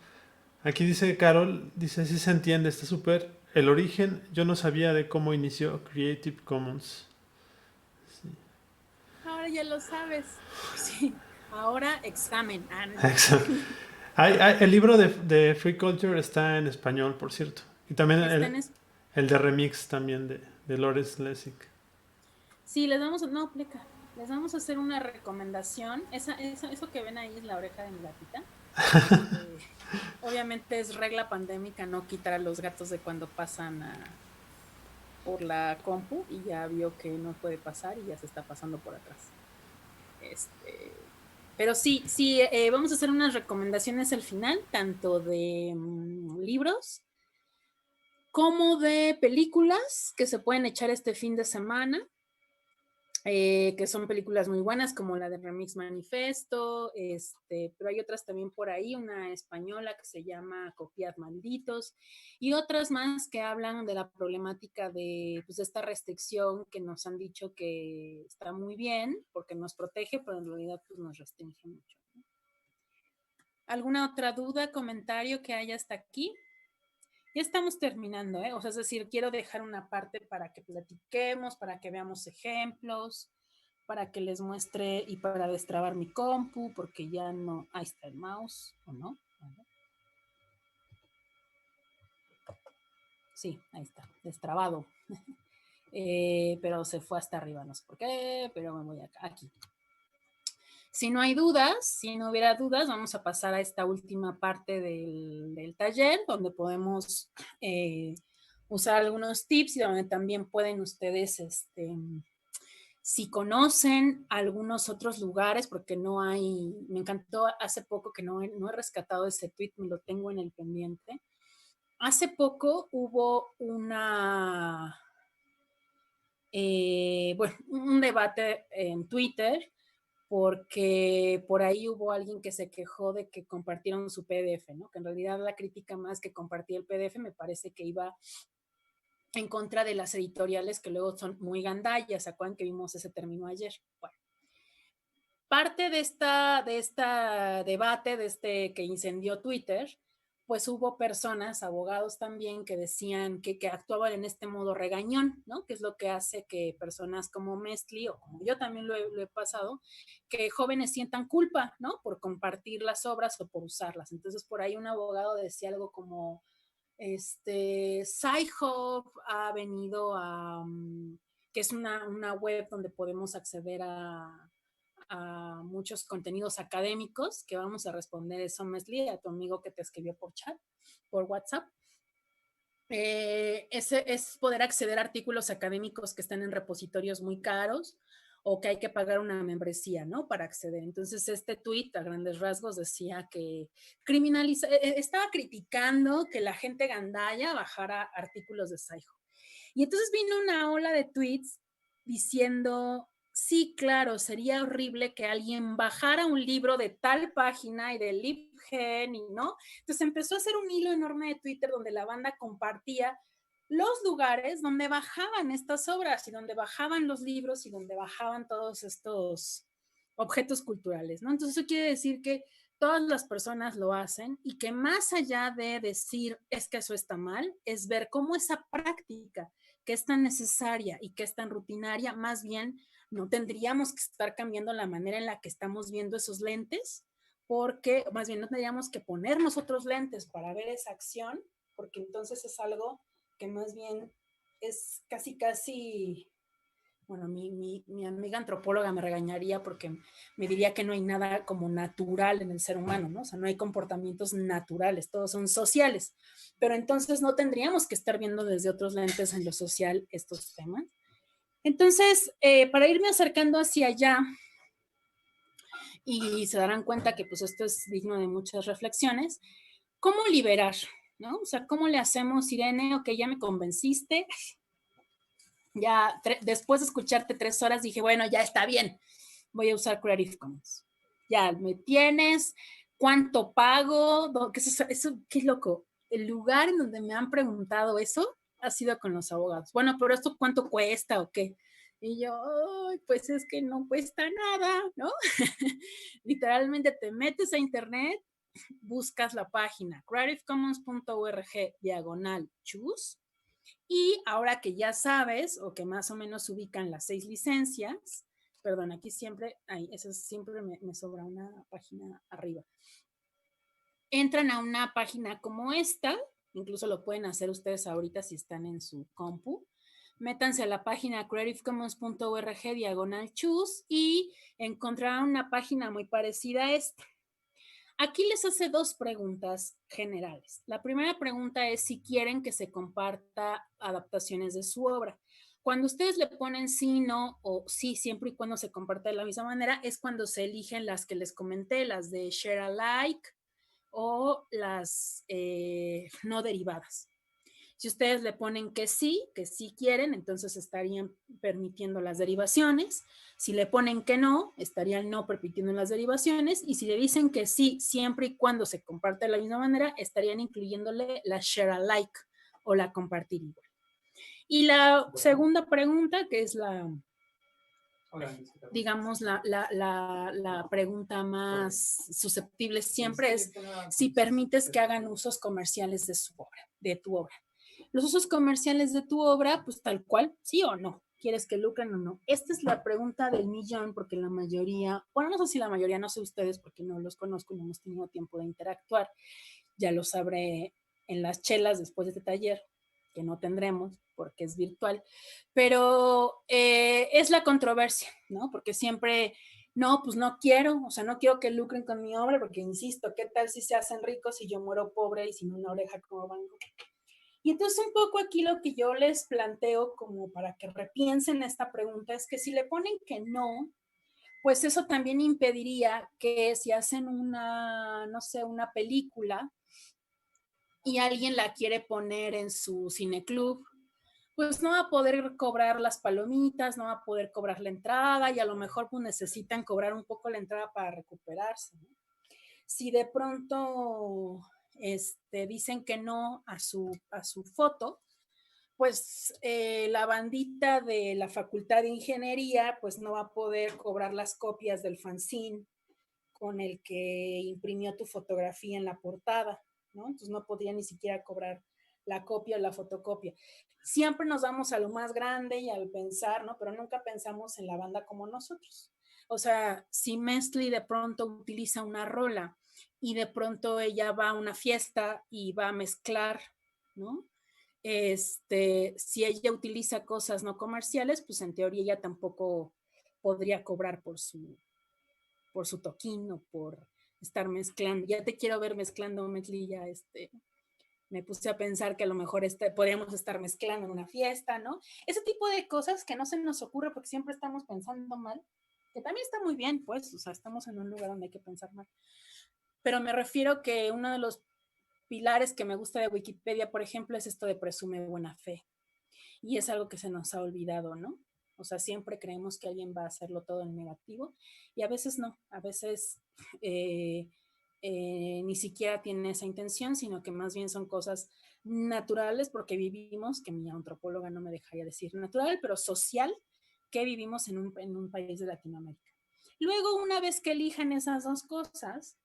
Aquí dice Carol, dice, sí se entiende, está súper. El origen, yo no sabía de cómo inició Creative Commons. Sí. Ahora ya lo sabes. Sí. Ahora examen. No. El libro de Free Culture está en español, por cierto. Y también Está en el de Remix también de Lawrence Lessig. Sí, no, pleca, les vamos a hacer una recomendación. Eso que ven ahí es la oreja de mi gatita. Obviamente es regla pandémica no quitar a los gatos de cuando pasan por la compu y ya vio que no puede pasar y ya se está pasando por atrás. Pero sí, vamos a hacer unas recomendaciones al final, tanto de libros como de películas que se pueden echar este fin de semana. Que son películas muy buenas como la de Remix Manifesto, pero hay otras también por ahí, una española que se llama Copiad Malditos y otras más que hablan de la problemática de pues, esta restricción que nos han dicho que está muy bien porque nos protege, pero en realidad pues, nos restringe mucho. ¿Alguna otra duda, comentario que haya hasta aquí? Ya estamos terminando, ¿eh? O sea, es decir, quiero dejar una parte para que platiquemos, para que veamos ejemplos, para que les muestre y para destrabar mi compu, porque ya no, ahí está el mouse, ¿o no? Sí, ahí está, destrabado. Pero se fue hasta arriba, no sé por qué, pero me voy acá, aquí. Si no hay dudas, si no hubiera dudas, vamos a pasar a esta última parte del taller, donde podemos usar algunos tips y donde también pueden ustedes, si conocen algunos otros lugares, porque no hay, me encantó hace poco que no he rescatado ese tweet, me lo tengo en el pendiente. Hace poco hubo un debate en Twitter porque por ahí hubo alguien que se quejó de que compartieron su PDF, ¿no? Que en realidad la crítica más que compartir el PDF me parece que iba en contra de las editoriales que luego son muy gandallas. ¿Se acuerdan que vimos ese término ayer? Bueno, parte de esta debate, que incendió Twitter, pues hubo personas, abogados también, que decían que actuaban en este modo regañón, ¿no? Que es lo que hace que personas como Mestli, o como yo también lo he pasado, que jóvenes sientan culpa, ¿no? Por compartir las obras o por usarlas. Entonces, por ahí un abogado decía algo como, Sci-Hub ha venido que es una web donde podemos acceder a muchos contenidos académicos, que vamos a responder eso, Mesli, a tu amigo que te escribió por chat, por WhatsApp. Es poder acceder a artículos académicos que están en repositorios muy caros o que hay que pagar una membresía, ¿no? Para acceder. Entonces, este tweet a grandes rasgos decía que estaba criticando que la gente gandalla bajara artículos de Sci-Hub. Y entonces vino una ola de tweets diciendo, sí, claro, sería horrible que alguien bajara un libro de tal página y de LibGen y no. Entonces empezó a hacer un hilo enorme de Twitter donde la banda compartía los lugares donde bajaban estas obras y donde bajaban los libros y donde bajaban todos estos objetos culturales, ¿no? Entonces eso quiere decir que todas las personas lo hacen y que más allá de decir es que eso está mal, es ver cómo esa práctica que es tan necesaria y que es tan rutinaria, más bien no tendríamos que estar cambiando la manera en la que estamos viendo esos lentes, porque más bien no tendríamos que ponernos otros lentes para ver esa acción, porque entonces es algo que más bien es casi, bueno, mi amiga antropóloga me regañaría porque me diría que no hay nada como natural en el ser humano, ¿no? O sea, no hay comportamientos naturales, todos son sociales. Pero entonces no tendríamos que estar viendo desde otros lentes en lo social estos temas. Entonces, para irme acercando hacia allá, y se darán cuenta que pues esto es digno de muchas reflexiones, ¿cómo liberar? ¿No? O sea, ¿cómo le hacemos, Irene? Ok, ya me convenciste, ya después de escucharte 3 horas dije, bueno, ya está bien, voy a usar Creative Commons. Ya me tienes, ¿cuánto pago? ¿Qué es eso? Qué loco. El lugar en donde me han preguntado eso ha sido con los abogados. Bueno, pero esto ¿cuánto cuesta o qué? Y yo, pues es que no cuesta nada, ¿no? Literalmente te metes a internet, buscas la página creativecommons.org/choose y ahora que ya sabes o que más o menos ubican las 6 licencias, perdón, aquí siempre, eso siempre me sobra una página arriba. Entran a una página como esta, incluso lo pueden hacer ustedes ahorita si están en su compu. Métanse a la página creativecommons.org/choose y encontrarán una página muy parecida a esta. Aquí les hace 2 preguntas generales. La primera pregunta es si quieren que se comparta adaptaciones de su obra. Cuando ustedes le ponen sí, no o sí, siempre y cuando se comparta de la misma manera, es cuando se eligen las que les comenté, las de share alike o las no derivadas. Si ustedes le ponen que sí quieren, entonces estarían permitiendo las derivaciones. Si le ponen que no, estarían no permitiendo las derivaciones. Y si le dicen que sí, siempre y cuando se comparte de la misma manera, estarían incluyéndole la share alike o la compartir igual. Y la segunda pregunta, que es digamos, la pregunta más susceptible siempre es si permites que hagan usos comerciales de su obra, de tu obra. Los usos comerciales de tu obra, pues tal cual, sí o no. ¿Quieres que lucren o no? Esta es la pregunta del millón, porque la mayoría, bueno, no sé si la mayoría, no sé ustedes, porque no los conozco y no hemos tenido tiempo de interactuar. Ya lo sabré en las chelas después de este taller, que no tendremos porque es virtual, pero es la controversia, ¿no? Porque siempre, no, pues no quiero, o sea, no quiero que lucren con mi obra, porque insisto, ¿qué tal si se hacen ricos y yo muero pobre y sin una oreja como Van Gogh? Y entonces un poco aquí lo que yo les planteo como para que repiensen esta pregunta es que si le ponen que no, pues eso también impediría que si hacen una, no sé, una película y alguien la quiere poner en su cineclub, pues no va a poder cobrar las palomitas, no va a poder cobrar la entrada y a lo mejor pues necesitan cobrar un poco la entrada para recuperarse, ¿no? Si de pronto dicen que no a su foto, pues la bandita de la Facultad de Ingeniería pues no va a poder cobrar las copias del fanzine con el que imprimió tu fotografía en la portada, ¿no? Entonces no podría ni siquiera cobrar la copia o la fotocopia. Siempre nos vamos a lo más grande y al pensar, ¿no? Pero nunca pensamos en la banda como nosotros. O sea, si Mesli de pronto utiliza una rola y de pronto ella va a una fiesta y va a mezclar, ¿no? Si ella utiliza cosas no comerciales, pues en teoría ella tampoco podría cobrar por su toquín o por estar mezclando. Ya te quiero ver mezclando, Metli, ya me puse a pensar que a lo mejor podríamos estar mezclando en una fiesta, ¿no? Ese tipo de cosas que no se nos ocurre porque siempre estamos pensando mal, que también está muy bien, pues, o sea, estamos en un lugar donde hay que pensar mal. Pero me refiero que uno de los pilares que me gusta de Wikipedia, por ejemplo, es esto de presume buena fe. Y es algo que se nos ha olvidado, ¿no? O sea, siempre creemos que alguien va a hacerlo todo en negativo y a veces no, a veces ni siquiera tiene esa intención, sino que más bien son cosas naturales porque vivimos, que mi antropóloga no me dejaría decir natural, pero social, que vivimos en un país de Latinoamérica. Luego, una vez que elijan esas dos cosas,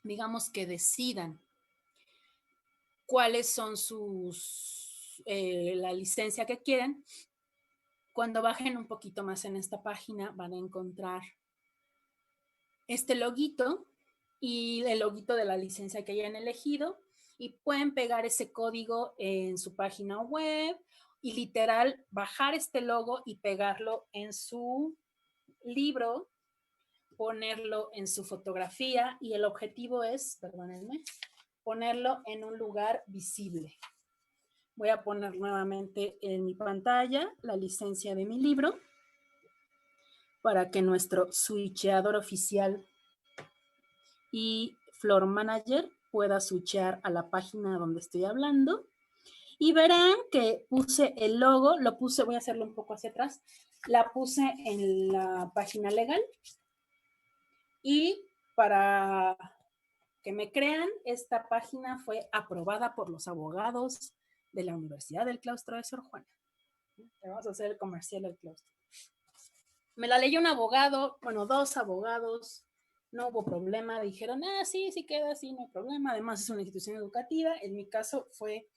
digamos que decidan cuáles son la licencia que quieren. Cuando bajen un poquito más en esta página van a encontrar este loguito y el loguito de la licencia que hayan elegido y pueden pegar ese código en su página web y literal bajar este logo y pegarlo en su libro, ponerlo en su fotografía y el objetivo es, perdónenme, ponerlo en un lugar visible. Voy a poner nuevamente en mi pantalla la licencia de mi libro para que nuestro switcheador oficial y Floor Manager pueda switchear a la página donde estoy hablando. Y verán que puse el logo, lo puse, voy a hacerlo un poco hacia atrás, la puse en la página legal. Y para que me crean, esta página fue aprobada por los abogados de la Universidad del Claustro de Sor Juana. Vamos a hacer el comercial del claustro. Me la leyó un abogado, bueno, 2 abogados, no hubo problema, dijeron, sí queda, sí, no hay problema, además es una institución educativa. En mi caso fue,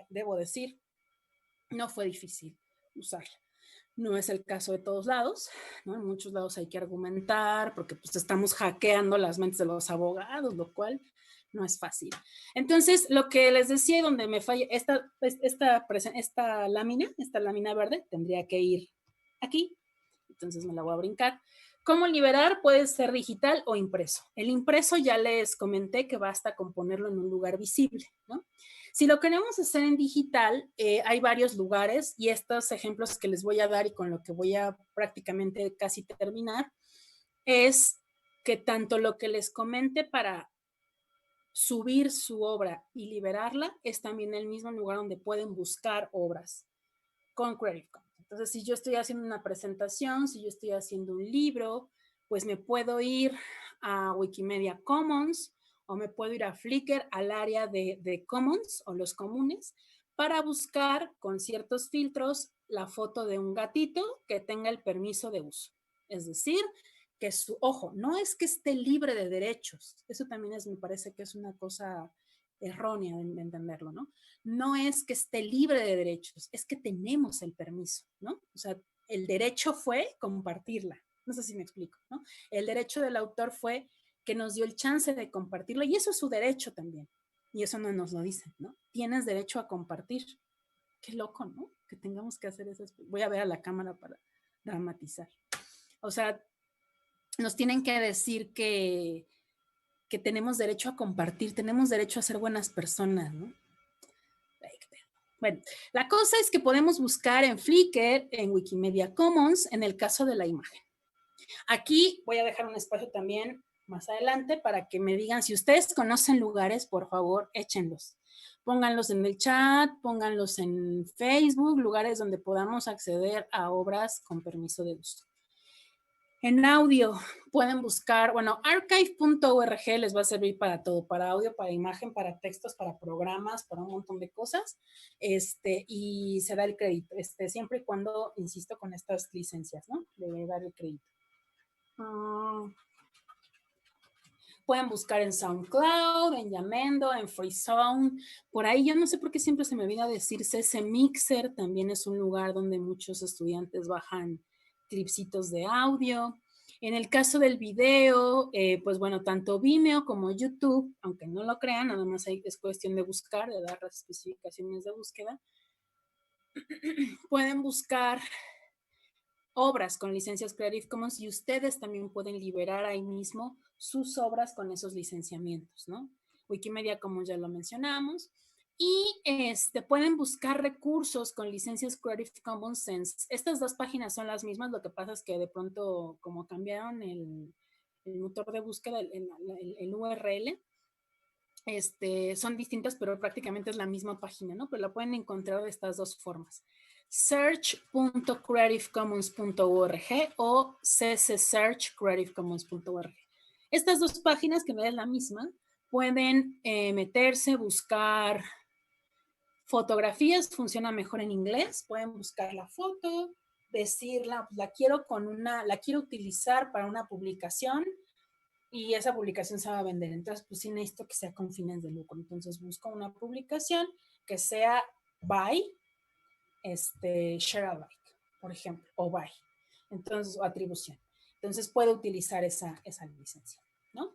debo decir, no fue difícil usarla. No es el caso de todos lados, ¿no? En muchos lados hay que argumentar porque pues estamos hackeando las mentes de los abogados, lo cual no es fácil. Entonces, lo que les decía, donde me falla, esta lámina verde tendría que ir aquí, entonces me la voy a brincar. ¿Cómo liberar? Puede ser digital o impreso. El impreso ya les comenté que basta con ponerlo en un lugar visible, ¿no? Si lo queremos hacer en digital, hay varios lugares y estos ejemplos que les voy a dar y con lo que voy a prácticamente casi terminar, es que tanto lo que les comente para subir su obra y liberarla es también el mismo lugar donde pueden buscar obras con Creative Commons. Entonces, si yo estoy haciendo una presentación, si yo estoy haciendo un libro, pues me puedo ir a Wikimedia Commons o me puedo ir a Flickr al área de Commons o los comunes para buscar con ciertos filtros la foto de un gatito que tenga el permiso de uso. Es decir, que ojo, no es que esté libre de derechos. Eso también me parece que es una cosa errónea de entenderlo, ¿no? No es que esté libre de derechos, es que tenemos el permiso, ¿no? O sea, el derecho fue compartirla. No sé si me explico, ¿no? El derecho del autor fue que nos dio el chance de compartirla y eso es su derecho también. Y eso no nos lo dicen, ¿no? Tienes derecho a compartir. Qué loco, ¿no? Que tengamos que hacer eso. Voy a ver a la cámara para dramatizar. O sea, nos tienen que decir que tenemos derecho a compartir, tenemos derecho a ser buenas personas, ¿no? Bueno, la cosa es que podemos buscar en Flickr, en Wikimedia Commons, en el caso de la imagen. Aquí voy a dejar un espacio también más adelante para que me digan si ustedes conocen lugares, por favor, échenlos. Pónganlos en el chat, pónganlos en Facebook, lugares donde podamos acceder a obras con permiso de uso. En audio pueden buscar, bueno, archive.org les va a servir para todo, para audio, para imagen, para textos, para programas, para un montón de cosas, y se da el crédito, siempre y cuando, insisto, con estas licencias, ¿no? Debe dar el crédito. Pueden buscar en SoundCloud, en Yamendo, en FreeSound, por ahí yo no sé por qué siempre se me olvida decir CC Mixer, también es un lugar donde muchos estudiantes bajan clipsitos de audio. En el caso del video, pues bueno, tanto Vimeo como YouTube, aunque no lo crean, nada más es cuestión de buscar, de dar las especificaciones de búsqueda, pueden buscar obras con licencias Creative Commons y ustedes también pueden liberar ahí mismo sus obras con esos licenciamientos, ¿no? Wikimedia Commons ya lo mencionamos. Y pueden buscar recursos con licencias Creative Commons. Estas dos páginas son las mismas, lo que pasa es que de pronto como cambiaron el motor de búsqueda, el URL, son distintas, pero prácticamente es la misma página, ¿no? Pero la pueden encontrar de estas dos formas. search.creativecommons.org o ccsearchcreativecommons.org. Estas dos páginas, que es la misma, pueden meterse, buscar fotografías, funciona mejor en inglés, pueden buscar la foto, decirla, la quiero utilizar para una publicación y esa publicación se va a vender. Entonces, pues sí necesito que sea con fines de lucro. Entonces busco una publicación que sea buy, share alike, por ejemplo, o buy. Entonces, o atribución. Entonces puedo utilizar esa licencia, ¿no?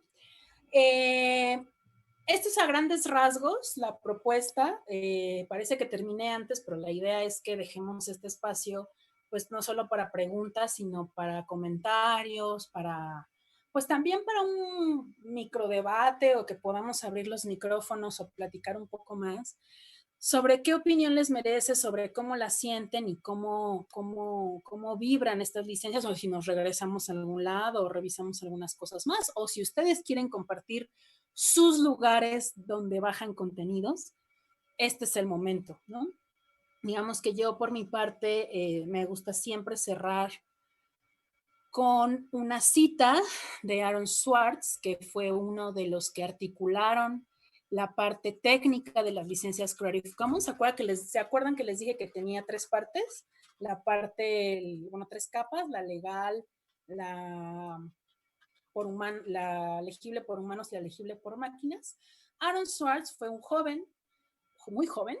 Esto es a grandes rasgos la propuesta. Parece que terminé antes, pero la idea es que dejemos este espacio, pues no solo para preguntas, sino para comentarios, pues también para un microdebate o que podamos abrir los micrófonos o platicar un poco más sobre qué opinión les merece, sobre cómo la sienten y cómo vibran estas licencias, o si nos regresamos a algún lado o revisamos algunas cosas más, o si ustedes quieren compartir sus lugares donde bajan contenidos, este es el momento, ¿no? Digamos que yo por mi parte me gusta siempre cerrar con una cita de Aaron Swartz, que fue uno de los que articularon la parte técnica de las licencias Creative Commons. ¿Se acuerdan que les dije que tenía 3 partes? La parte, bueno, 3 capas, la legal, la legible por humanos y la legible por máquinas. Aaron Swartz fue un joven, muy joven,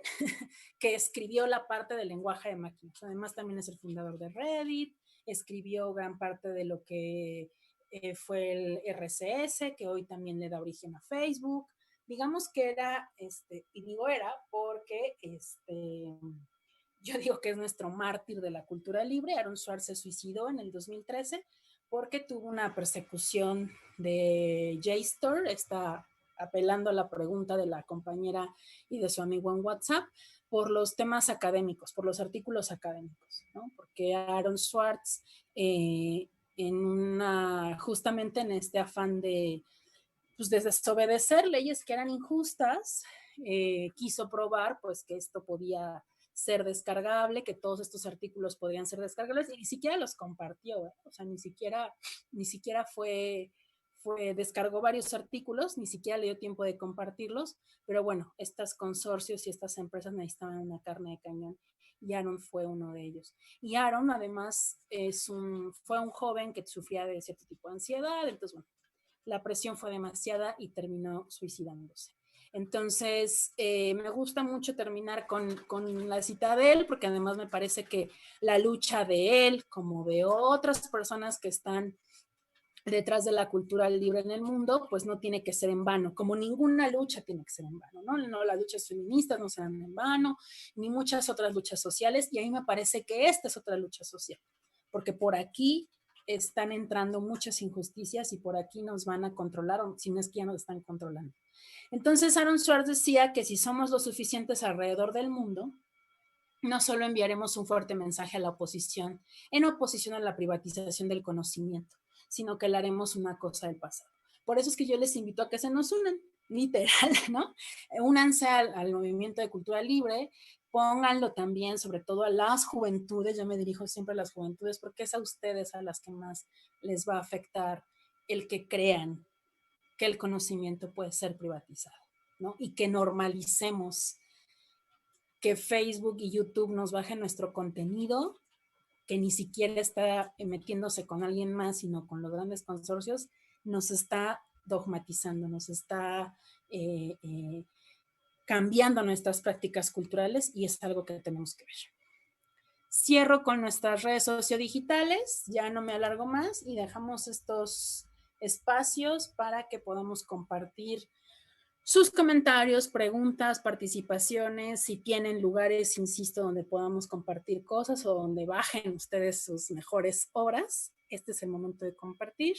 que escribió la parte del lenguaje de máquinas. Además, también es el fundador de Reddit, escribió gran parte de lo que fue el RCS, que hoy también le da origen a Facebook. Digamos que era, y digo era porque yo digo que es nuestro mártir de la cultura libre. Aaron Swartz se suicidó en el 2013 porque tuvo una persecución de JSTOR, está apelando a la pregunta de la compañera y de su amigo en WhatsApp, por los temas académicos, por los artículos académicos, ¿no? Porque Aaron Swartz, justamente en este afán de desobedecer leyes que eran injustas, quiso probar pues que esto podía ser descargable, que todos estos artículos podrían ser descargables, y ni siquiera los compartió, o sea, ni siquiera descargó varios artículos, ni siquiera le dio tiempo de compartirlos, pero bueno, estos consorcios y estas empresas necesitaban una carne de cañón, y Aaron fue uno de ellos. Y Aaron además fue un joven que sufría de cierto tipo de ansiedad, entonces bueno, la presión fue demasiada y terminó suicidándose. Entonces, me gusta mucho terminar con la cita de él, porque además me parece que la lucha de él, como de otras personas que están detrás de la cultura libre en el mundo, pues no tiene que ser en vano, como ninguna lucha tiene que ser en vano, ¿no? No, las luchas feministas no serán en vano, ni muchas otras luchas sociales, y a mí me parece que esta es otra lucha social, porque por aquí están entrando muchas injusticias y por aquí nos van a controlar, si no es que ya nos están controlando. Entonces Aaron Swartz decía que si somos lo suficientes alrededor del mundo, no solo enviaremos un fuerte mensaje a la oposición, en oposición a la privatización del conocimiento, sino que le haremos una cosa del pasado. Por eso es que yo les invito a que se nos unan, literal, ¿no? Únanse al movimiento de cultura libre, pónganlo también, sobre todo a las juventudes, yo me dirijo siempre a las juventudes, porque es a ustedes a las que más les va a afectar el que crean que el conocimiento puede ser privatizado, ¿no? Y que normalicemos que Facebook y YouTube nos bajen nuestro contenido, que ni siquiera está metiéndose con alguien más, sino con los grandes consorcios, nos está dogmatizando, nos está cambiando nuestras prácticas culturales, y es algo que tenemos que ver. Cierro con nuestras redes sociodigitales, ya no me alargo más y dejamos estos espacios para que podamos compartir sus comentarios, preguntas, participaciones, si tienen lugares, insisto, donde podamos compartir cosas o donde bajen ustedes sus mejores obras. Este es el momento de compartir.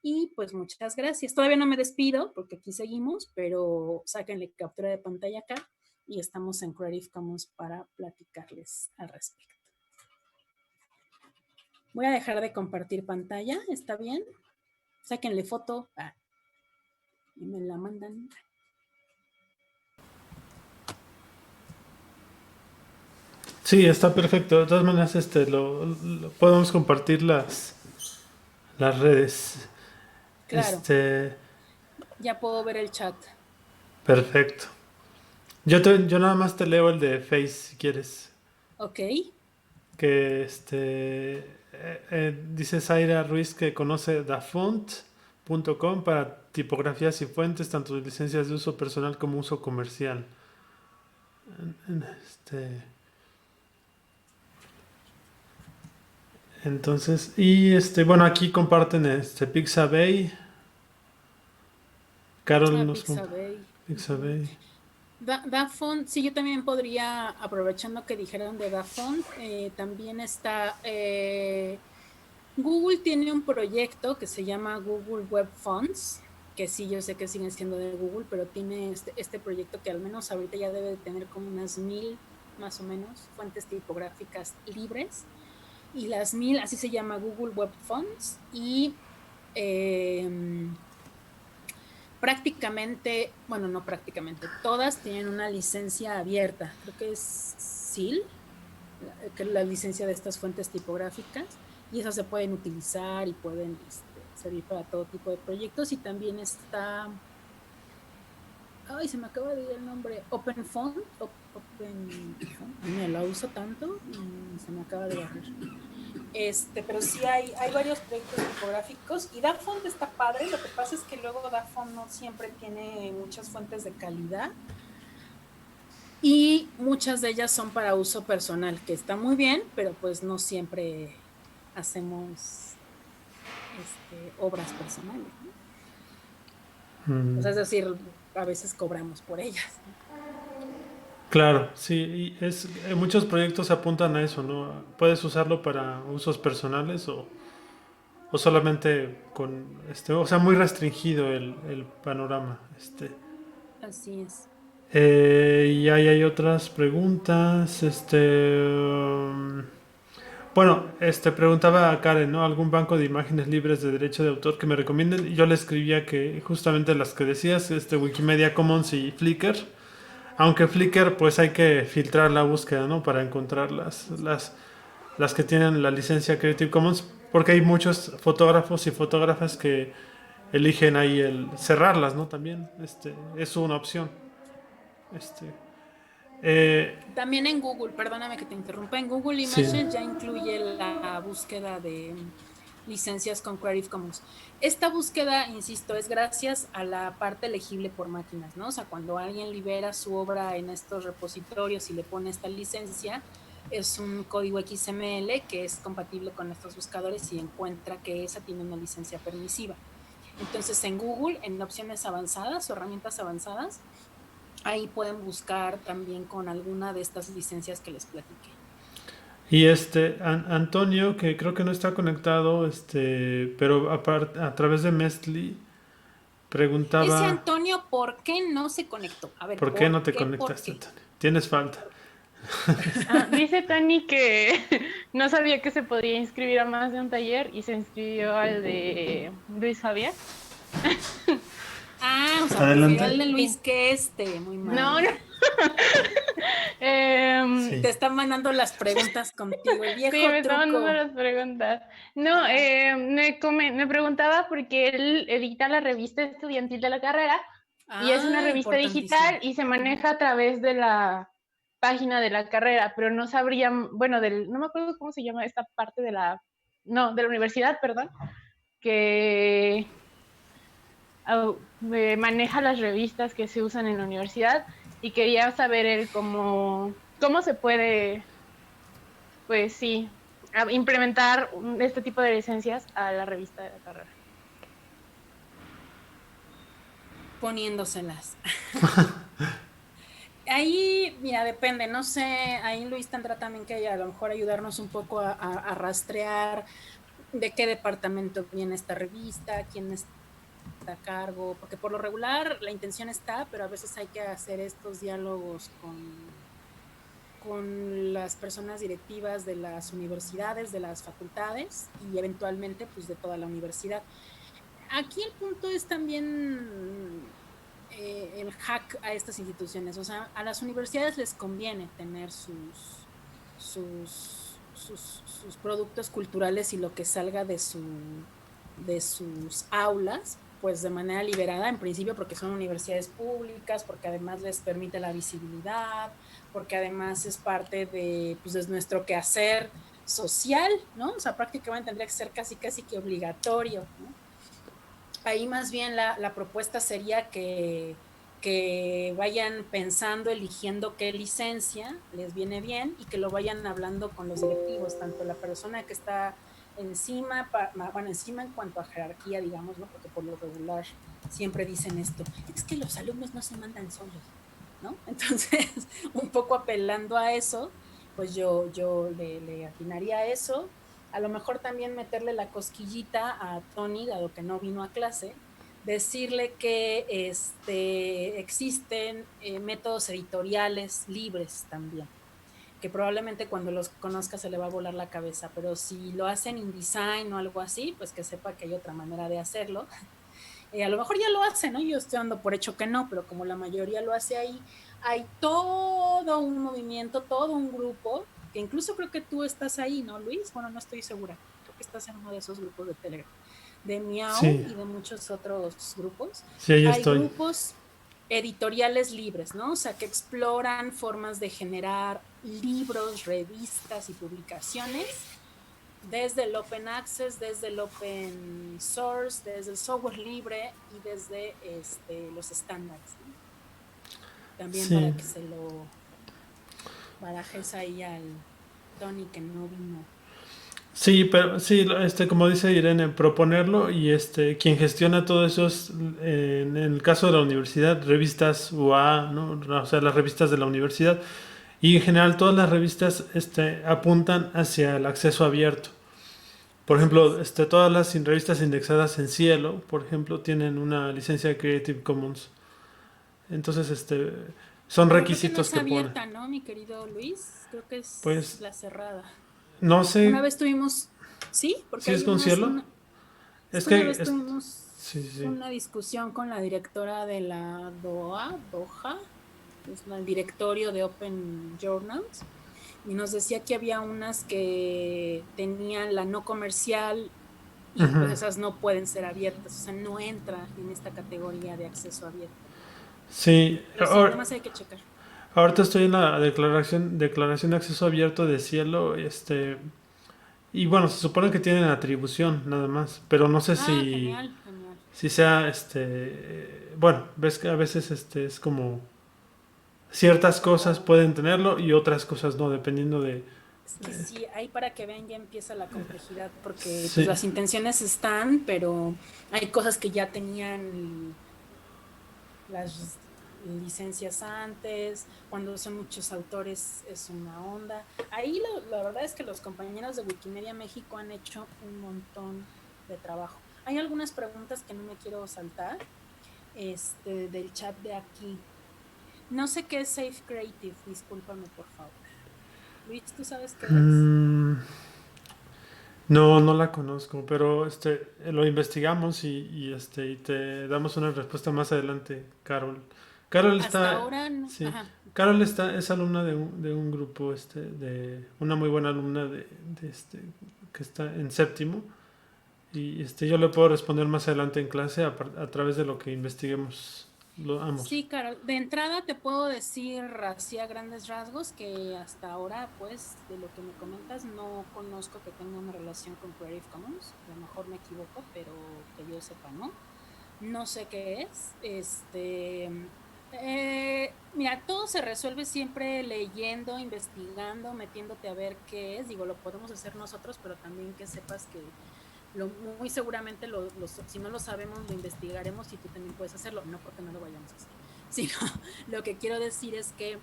Y pues muchas gracias. Todavía no me despido porque aquí seguimos, pero sáquenle captura de pantalla acá y estamos en Creative Commons para platicarles al respecto. Voy a dejar de compartir pantalla, ¿está bien? Sáquenle foto y me la mandan. Sí, está perfecto. De todas maneras, podemos compartir las redes. Claro, ya puedo ver el chat. Perfecto. Yo nada más te leo el de Face si quieres. Ok, Que dice Zaira Ruiz que conoce dafont.com para tipografías y fuentes, tanto de licencias de uso personal como uso comercial. Este, entonces, y bueno, aquí comparten Pixabay. Carol nos Pixabay. Pixabay. Dafont, sí, yo también podría, aprovechando que dijeron de Dafont, también está, Google tiene un proyecto que se llama Google Web Fonts, que sí, yo sé que siguen siendo de Google, pero tiene este proyecto que al menos ahorita ya debe de tener como unas 1000, más o menos, fuentes tipográficas libres, y las 1000, así se llama Google Web Fonts, y prácticamente, bueno, no prácticamente, todas tienen una licencia abierta, creo que es SIL, que es la licencia de estas fuentes tipográficas, y esas se pueden utilizar y pueden servir para todo tipo de proyectos. Y también está, ay, se me acaba de ir el nombre, OpenFont, me la uso tanto y se me acaba de bajar. Pero sí hay varios proyectos tipográficos y DaFont está padre. Lo que pasa es que luego DaFont no siempre tiene muchas fuentes de calidad y muchas de ellas son para uso personal, que está muy bien, pero pues no siempre hacemos obras personales, ¿no? O sea, es decir, a veces cobramos por ellas, ¿no? Claro, sí, y muchos proyectos apuntan a eso, ¿no? Puedes usarlo para usos personales o solamente con, o sea, muy restringido el panorama, Así es. Y ahí hay otras preguntas, bueno, preguntaba a Karen, ¿no? ¿Algún banco de imágenes libres de derecho de autor que me recomienden? Y yo le escribía que justamente las que decías, Wikimedia Commons y Flickr. Aunque Flickr, pues hay que filtrar la búsqueda, ¿no? Para encontrar las que tienen la licencia Creative Commons. Porque hay muchos fotógrafos y fotógrafas que eligen ahí el cerrarlas, ¿no? También, es una opción. Este, También en Google, perdóname que te interrumpa, en Google sí. Images ya incluye la búsqueda de licencias con Creative Commons. Esta búsqueda, insisto, es gracias a la parte elegible por máquinas, ¿no? O sea, cuando alguien libera su obra en estos repositorios y le pone esta licencia, es un código XML que es compatible con estos buscadores y encuentra que esa tiene una licencia permisiva. Entonces, en Google, en opciones avanzadas o herramientas avanzadas, ahí pueden buscar también con alguna de estas licencias que les platiqué. Y Antonio, que creo que no está conectado, pero a través de Mestli, Ese preguntaba, Antonio, ¿por qué no se conectó? A ver, ¿por qué no ¿por te qué? ¿Por conectaste, qué? Antonio? Tienes falta. Dice Tony que no sabía que se podía inscribir a más de un taller y se inscribió al de Luis Javier. Ah, o sea, prefirió Adelante. al de Luis Sí. que muy mal. No, no. Sí. Te están mandando las preguntas contigo, el viejo Sí, me está mandando truco. las preguntas. No, me preguntaba porque él edita la revista estudiantil de la carrera y es una revista digital y se maneja a través de la página de la carrera, pero no sabría, bueno, no me acuerdo cómo se llama esta parte de la universidad, perdón, que maneja las revistas que se usan en la universidad y quería saber él cómo se puede, pues sí, implementar este tipo de licencias a la revista de la carrera. Poniéndoselas. Ahí, mira, depende, no sé, ahí Luis tendrá también que a lo mejor ayudarnos un poco a rastrear de qué departamento viene esta revista, quién está a cargo, porque por lo regular la intención está, pero a veces hay que hacer estos diálogos con las personas directivas de las universidades, de las facultades y eventualmente pues de toda la universidad. Aquí el punto es también el hack a estas instituciones. O sea, a las universidades les conviene tener sus productos culturales y lo que salga de su de sus aulas, pues de manera liberada, en principio porque son universidades públicas, porque además les permite la visibilidad, porque además es parte de, pues, de nuestro quehacer social, ¿no? O sea, prácticamente tendría que ser casi que obligatorio, ¿no? Ahí más bien la propuesta sería que vayan pensando, eligiendo qué licencia les viene bien y que lo vayan hablando con los directivos, tanto la persona que está encima, bueno, encima en cuanto a jerarquía, digamos, ¿no? Porque por lo regular siempre dicen esto, es que los alumnos no se mandan solos, ¿no? Entonces, un poco apelando a eso, pues yo le atinaría a eso. A lo mejor también meterle la cosquillita a Tony, dado que no vino a clase, decirle que existen métodos editoriales libres también, que probablemente cuando los conozca se le va a volar la cabeza, pero si lo hacen InDesign o algo así, pues que sepa que hay otra manera de hacerlo. A lo mejor ya lo hacen, ¿no? Yo estoy dando por hecho que no, pero como la mayoría lo hace ahí, hay todo un movimiento, todo un grupo, que incluso creo que tú estás ahí, ¿no, Luis? Bueno, no estoy segura. Creo que estás en uno de esos grupos de Telegram, de Miau Sí, y de muchos otros grupos. sí, ahí Hay estoy. grupos editoriales libres, ¿no? O sea, que exploran formas de generar libros, revistas y publicaciones desde el open access, desde el open source, desde el software libre y desde los estándares, ¿no? También Sí, para que se lo barajes ahí al Tony que no vino. sí, pero sí, como dice Irene, proponerlo y quien gestiona todo eso es, en el caso de la universidad, revistas UA, ¿no? O sea, las revistas de la universidad. Y en general todas las revistas apuntan hacia el acceso abierto. Por Así ejemplo, es. todas las revistas indexadas en Cielo, por ejemplo, tienen una licencia Creative Commons. Entonces, son Pero creo que no requisitos es que pone. abierta, ¿no, mi querido Luis? Creo que es Pues, la cerrada. no Una sé vez tuvimos, sí, porque si es hay con Cielo. es Es que una que, vez sí, tuvimos sí. una discusión con la directora de la Doha, es el directorio de Open Journals, y nos decía que había unas que tenían la no comercial y pues Ujú. esas no pueden ser abiertas, o sea, no entra en esta categoría de acceso abierto. Sí, Pero sí, nada más hay que checar. ahorita estoy en la declaración de acceso abierto de Cielo, y bueno, se supone que tienen atribución nada más, pero no sé Ah, si genial, genial. sea, bueno, ves que a veces es como ciertas cosas pueden tenerlo y otras cosas no, dependiendo de... Es que sí, ahí para que vean ya empieza la complejidad, porque pues Sí, las intenciones están, pero hay cosas que ya tenían las licencias antes, cuando son muchos autores es una onda. Ahí la verdad es que los compañeros de Wikimedia México han hecho un montón de trabajo. Hay algunas preguntas que no me quiero saltar, del chat de aquí. No sé qué es Safe Creative, discúlpame por favor. Luis, ¿tú sabes qué es? mm, no, no la conozco, pero lo investigamos y te damos una respuesta más adelante, Carol. Carol Hasta está, ahora no. sí, Ajá. Carol es alumna de un grupo, de una muy buena alumna que está en séptimo. Y yo le puedo responder más adelante en clase a través de lo que investiguemos ambos. Sí, Carol, de entrada te puedo decir así a grandes rasgos que hasta ahora, pues, de lo que me comentas, no conozco que tenga una relación con Creative Commons. A lo mejor me equivoco, pero que yo sepa, ¿no? No sé qué es. Mira, todo se resuelve siempre leyendo, investigando, metiéndote a ver qué es. Digo, lo podemos hacer nosotros, pero también que sepas que muy seguramente si no lo sabemos lo investigaremos y tú también puedes hacerlo, no porque no lo vayamos a hacer, sino lo que quiero decir es que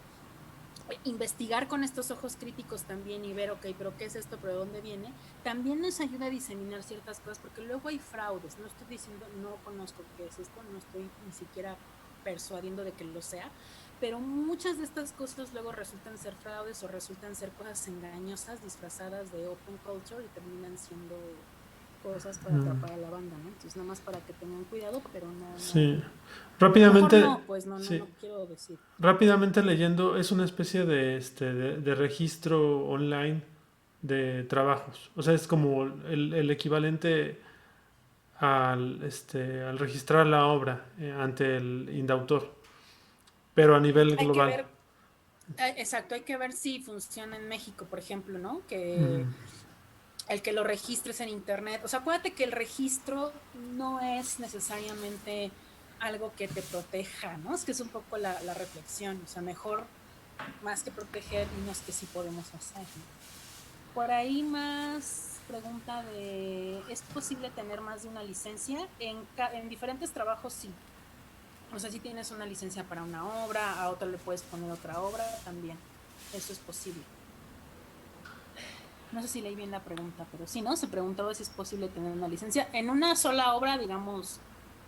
investigar con estos ojos críticos también y ver, ok, pero ¿qué es esto? ¿Pero de dónde viene? También nos ayuda a diseminar ciertas cosas, porque luego hay fraudes, no estoy diciendo, no conozco qué es esto, no estoy ni siquiera persuadiendo de que lo sea, pero muchas de estas cosas luego resultan ser fraudes o resultan ser cosas engañosas disfrazadas de open culture y terminan siendo cosas para atrapar a la banda, ¿no? Entonces nada más para que tengan cuidado, pero Sí. a lo mejor Rápidamente, no, pues sí. no quiero decir. Rápidamente leyendo, es una especie de registro online de trabajos. O sea, es como el equivalente al registrar la obra ante el indautor, pero a nivel Hay que global. ver, exacto, hay que ver si funciona en México, por ejemplo, ¿no? Que Ujú. el que lo registres en internet. O sea, acuérdate que el registro no es necesariamente algo que te proteja, ¿no? Es que es un poco la reflexión. O sea, mejor, más que proteger, dinos que sí podemos hacer, ¿no? Por ahí más pregunta de, ¿es posible tener más de una licencia? En diferentes trabajos sí. O sea, si tienes una licencia para una obra, a otra le puedes poner otra obra también. Eso es posible. No sé si leí bien la pregunta, pero sí, ¿no? Se preguntaba si es posible tener una licencia. En una sola obra, digamos,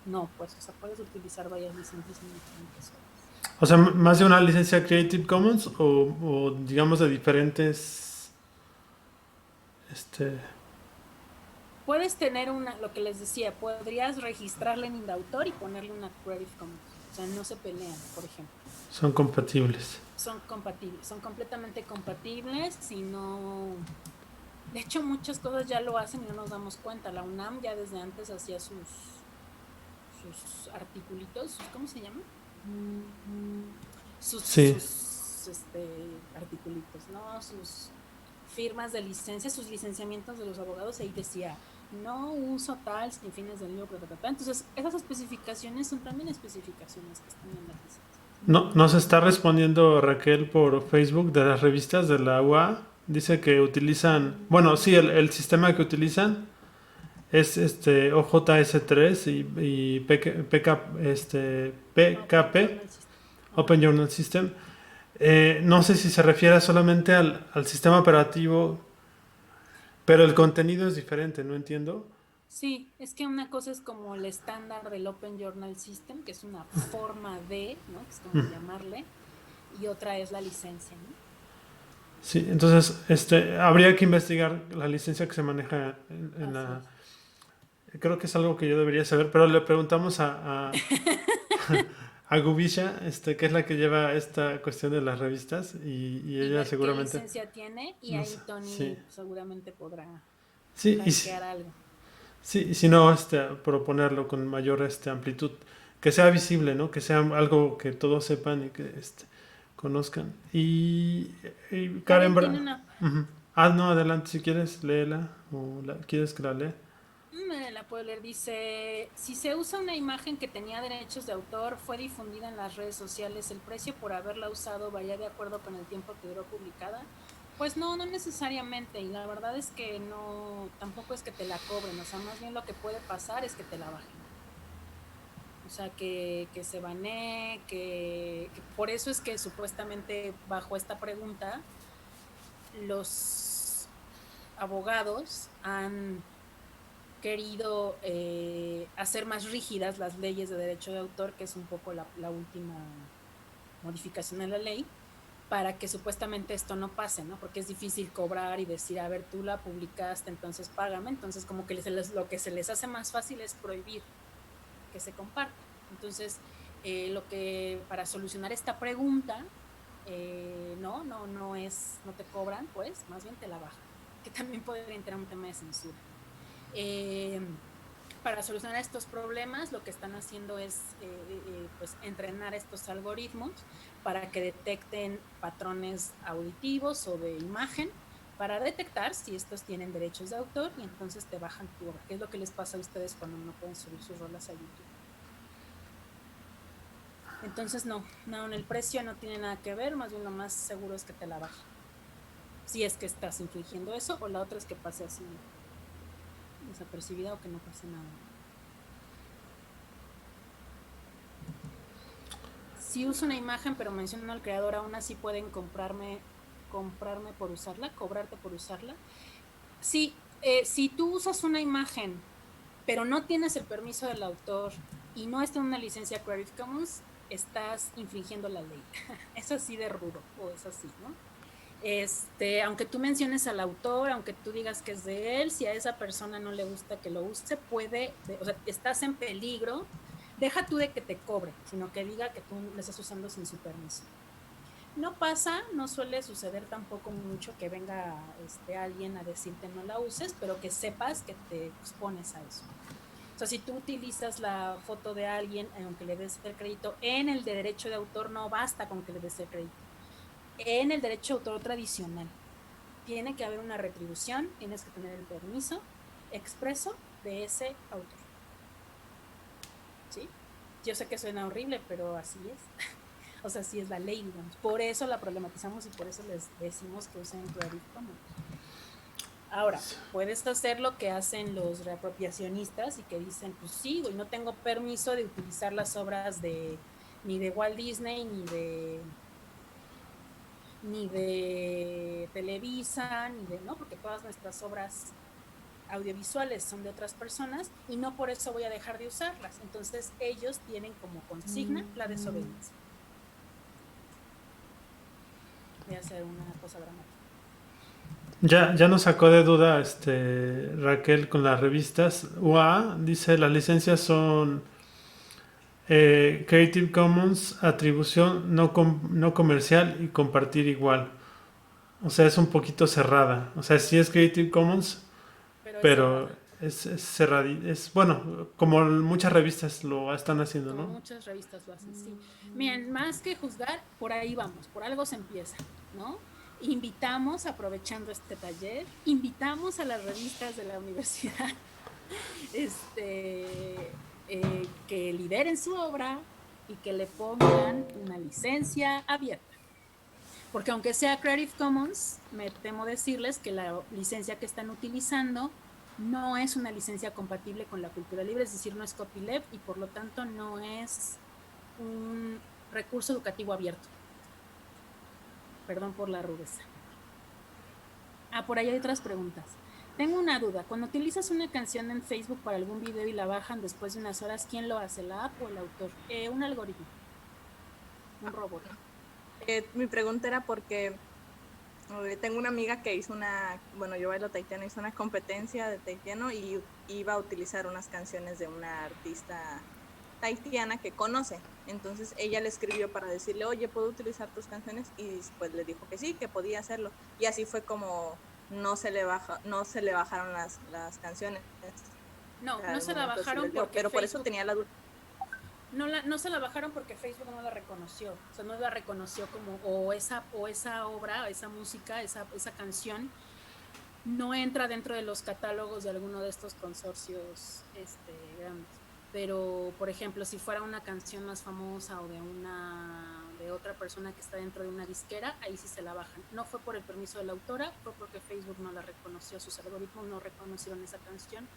no, pues, o sea, puedes utilizar varias licencias en diferentes obras. O sea, más de una licencia Creative Commons o digamos de diferentes, este, Puedes tener una, lo que les decía, podrías registrarla en Indautor y ponerle una Creative Commons. O sea, no se pelean, por ejemplo. son compatibles. Son compatibles, son completamente compatibles, si no... De hecho, muchas cosas ya lo hacen y no nos damos cuenta. La UNAM ya desde antes hacía sus articulitos, ¿cómo se llama? Sí. Articulitos, ¿no? Sus firmas de licencia, sus licenciamientos de los abogados, ahí decía, no uso tal sin fines de lucro, entonces esas especificaciones son también especificaciones que están en las licencias. No, nos está respondiendo Raquel por Facebook de las revistas de la UA. Dice que utilizan, bueno, sí, el sistema que utilizan es OJS3 y Open PKP, Journal System. Ajá. Open Journal System. No sé si se refiere solamente al sistema operativo, pero el contenido es diferente, no entiendo. Sí, es que una cosa es como el estándar del Open Journal System, que es una forma de, ¿no? Que es como llamarle, y otra es la licencia, ¿no? Sí, entonces habría que investigar la licencia que se maneja en Así la... es. Creo que es algo que yo debería saber, pero le preguntamos a Gubisha, que es la que lleva esta cuestión de las revistas, y Y ella ver qué seguramente... licencia tiene, y No sé, ahí sí. Tony seguramente podrá Sí, hackear algo. sí, y si no, proponerlo con mayor amplitud, que sea visible, ¿no? Que sea algo que todos sepan y que conozcan. Y Karen, Karen tiene una, ujú. Ah, no, adelante, si quieres, léela, o quieres que la lea. la puedo leer, dice, si se usa una imagen que tenía derechos de autor, fue difundida en las redes sociales, ¿el precio por haberla usado varía de acuerdo con el tiempo que duró publicada? Pues no, no necesariamente, y la verdad es que no, tampoco es que te la cobren, o sea, más bien lo que puede pasar es que te la bajen. O sea, que se banee, que por eso es que supuestamente bajo esta pregunta los abogados han querido hacer más rígidas las leyes de derecho de autor, que es un poco la última modificación de la ley, para que supuestamente esto no pase, ¿no? Porque es difícil cobrar y decir, a ver, tú la publicaste, entonces págame. Entonces, como que lo que se les hace más fácil es prohibir que se comparta. Entonces, lo que para solucionar esta pregunta, no te cobran, pues, más bien te la bajan, que también podría entrar un tema de censura. Para solucionar estos problemas, lo que están haciendo es pues entrenar estos algoritmos para que detecten patrones auditivos o de imagen, para detectar si estos tienen derechos de autor, y entonces te bajan tu obra. ¿Qué es lo que les pasa a ustedes cuando no pueden subir sus rolas a YouTube? Entonces no, en el precio no tiene nada que ver, más bien lo más seguro es que te la bajen. Si es que estás infringiendo eso, o la otra es que pase así desapercibida o que no pase nada. Si uso una imagen pero menciono al creador, aún así pueden comprarme por usarla, cobrarte por usarla. Sí, si tú usas una imagen pero no tienes el permiso del autor y no está en una licencia Creative Commons, estás infringiendo la ley. Es así de rudo, o es así, ¿no? Aunque tú menciones al autor, aunque tú digas que es de él, si a esa persona no le gusta que lo use, o sea, estás en peligro. Deja tú de que te cobre, sino que diga que tú lo estás usando sin su permiso. No pasa, no suele suceder tampoco mucho que venga alguien a decirte no la uses, pero que sepas que te expones a eso. O sea, si tú utilizas la foto de alguien, aunque le des el crédito, en el de derecho de autor no basta con que le des el crédito. En el derecho de autor tradicional tiene que haber una retribución, tienes que tener el permiso expreso de ese autor. ¿Sí? Yo sé que suena horrible, pero así es. O sea, así es la ley, digamos. Por eso la problematizamos y por eso les decimos que usen Creative Commons. Ahora, puedes hacer lo que hacen los reapropiacionistas y que dicen, pues sí, güey, no tengo permiso de utilizar las obras ni de Walt Disney, ni de Televisa, ¿no? Porque todas nuestras obras audiovisuales son de otras personas y no por eso voy a dejar de usarlas. Entonces ellos tienen como consigna la desobediencia. Voy a hacer una cosa dramática. Ya nos sacó de duda Raquel con las revistas. UA dice las licencias son Creative Commons, atribución no comercial y compartir igual. O sea, es un poquito cerrada. O sea, sí es Creative Commons, pero es cerrada. Es bueno, como muchas revistas lo están haciendo, como ¿no? muchas revistas lo hacen, sí. Miren, más que juzgar, por ahí vamos, por algo se empieza, ¿no? Invitamos, aprovechando este taller, invitamos a las revistas de la universidad que lideren su obra y que le pongan una licencia abierta. Porque aunque sea Creative Commons, me temo decirles que la licencia que están utilizando no es una licencia compatible con la cultura libre, es decir, no es copyleft y por lo tanto no es un recurso educativo abierto. Perdón por la rudeza. Por ahí hay otras preguntas. Tengo una duda. Cuando utilizas una canción en Facebook para algún video y la bajan después de unas horas, ¿quién lo hace? ¿La app o el autor? Un algoritmo. Un robot. Mi pregunta era porque tengo una amiga que hizo yo bailo tahitiano, hizo una competencia de tahitiano y iba a utilizar unas canciones de una artista tahitiana que conoce. Entonces ella le escribió para decirle, oye, ¿puedo utilizar tus canciones? Y pues le dijo que sí, que podía hacerlo. Y así fue como no se le bajaron las canciones. No se la bajaron porque pero por eso tenía la duda. No se la bajaron porque Facebook no la reconoció. O sea, no la reconoció como o esa obra, esa música, esa canción no entra dentro de los catálogos de alguno de estos consorcios grandes. Pero, por ejemplo, si fuera una canción más famosa o de otra persona que está dentro de una disquera, ahí sí se la bajan. No fue por el permiso de la autora, fue porque Facebook no la reconoció, sus algoritmos no reconocieron esa canción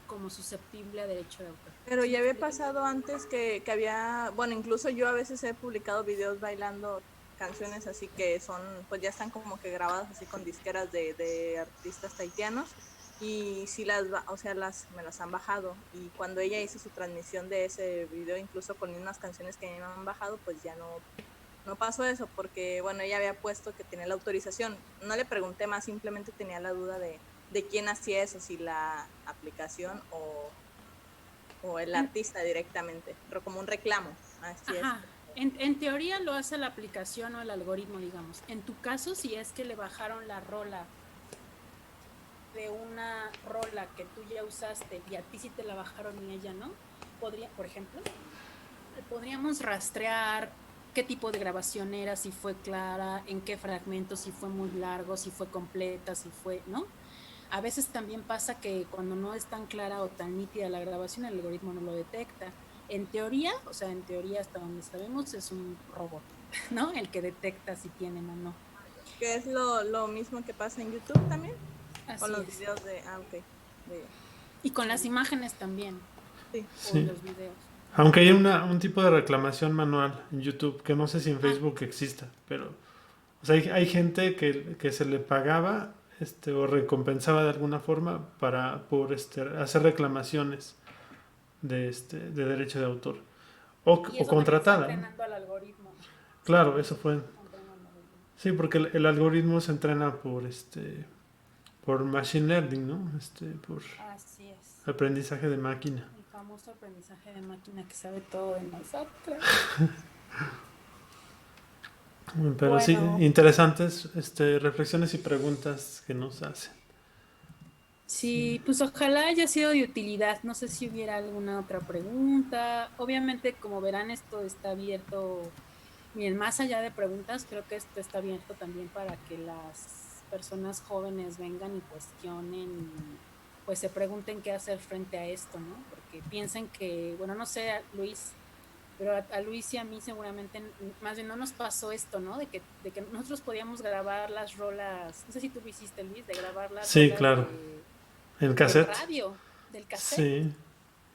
como susceptible a derecho de autor. Pero ya había pasado antes que había, bueno, incluso yo a veces he publicado videos bailando canciones así que son, pues ya están como que grabadas así con disqueras de artistas tahitianos y sí me las han bajado y cuando ella hizo su transmisión de ese video, incluso con unas canciones que me han bajado, pues ya no pasó eso porque, bueno, ella había puesto que tenía la autorización. No le pregunté más, simplemente tenía la duda de quién hacía eso, si la aplicación o el artista directamente, pero como un reclamo. Así Ajá. En teoría lo hace la aplicación o el algoritmo, digamos. En tu caso, si es que le bajaron la rola de una rola que tú ya usaste y a ti sí te la bajaron y ella no, por ejemplo, podríamos rastrear qué tipo de grabación era, si fue clara, en qué fragmento, si fue muy largo, si fue completa, si fue, ¿no? A veces también pasa que cuando no es tan clara o tan nítida la grabación, el algoritmo no lo detecta. En teoría hasta donde sabemos es un robot, ¿no? El que detecta si tienen o no. Que es lo mismo que pasa en YouTube también. Así con los es. videos de y con las imágenes también. Sí. O los videos. Aunque hay un tipo de reclamación manual en YouTube, que no sé si en Facebook exista, pero o sea, hay gente que se le pagaba o recompensaba de alguna forma por hacer reclamaciones de derecho de autor o contratada. Fue entrenando al algoritmo. Claro, eso fue. Sí, porque el algoritmo se entrena por machine learning, ¿no? Por Así es. aprendizaje de máquina. El famoso aprendizaje de máquina que sabe todo de nosotros. Pero sí, interesantes reflexiones y preguntas que nos hacen. Sí, pues ojalá haya sido de utilidad. No sé si hubiera alguna otra pregunta. Obviamente, como verán, esto está abierto. Miren, más allá de preguntas, creo que esto está abierto también para que las personas jóvenes vengan y cuestionen, pues se pregunten qué hacer frente a esto, ¿no? Porque piensen que, bueno, no sé, Luis, pero a Luis y a mí seguramente, más bien no nos pasó esto, ¿no? De que nosotros podíamos grabar las rolas, no sé si tú lo hiciste, Luis, de grabar las Sí, rolas claro. En del cassette. radio, del cassette, Sí.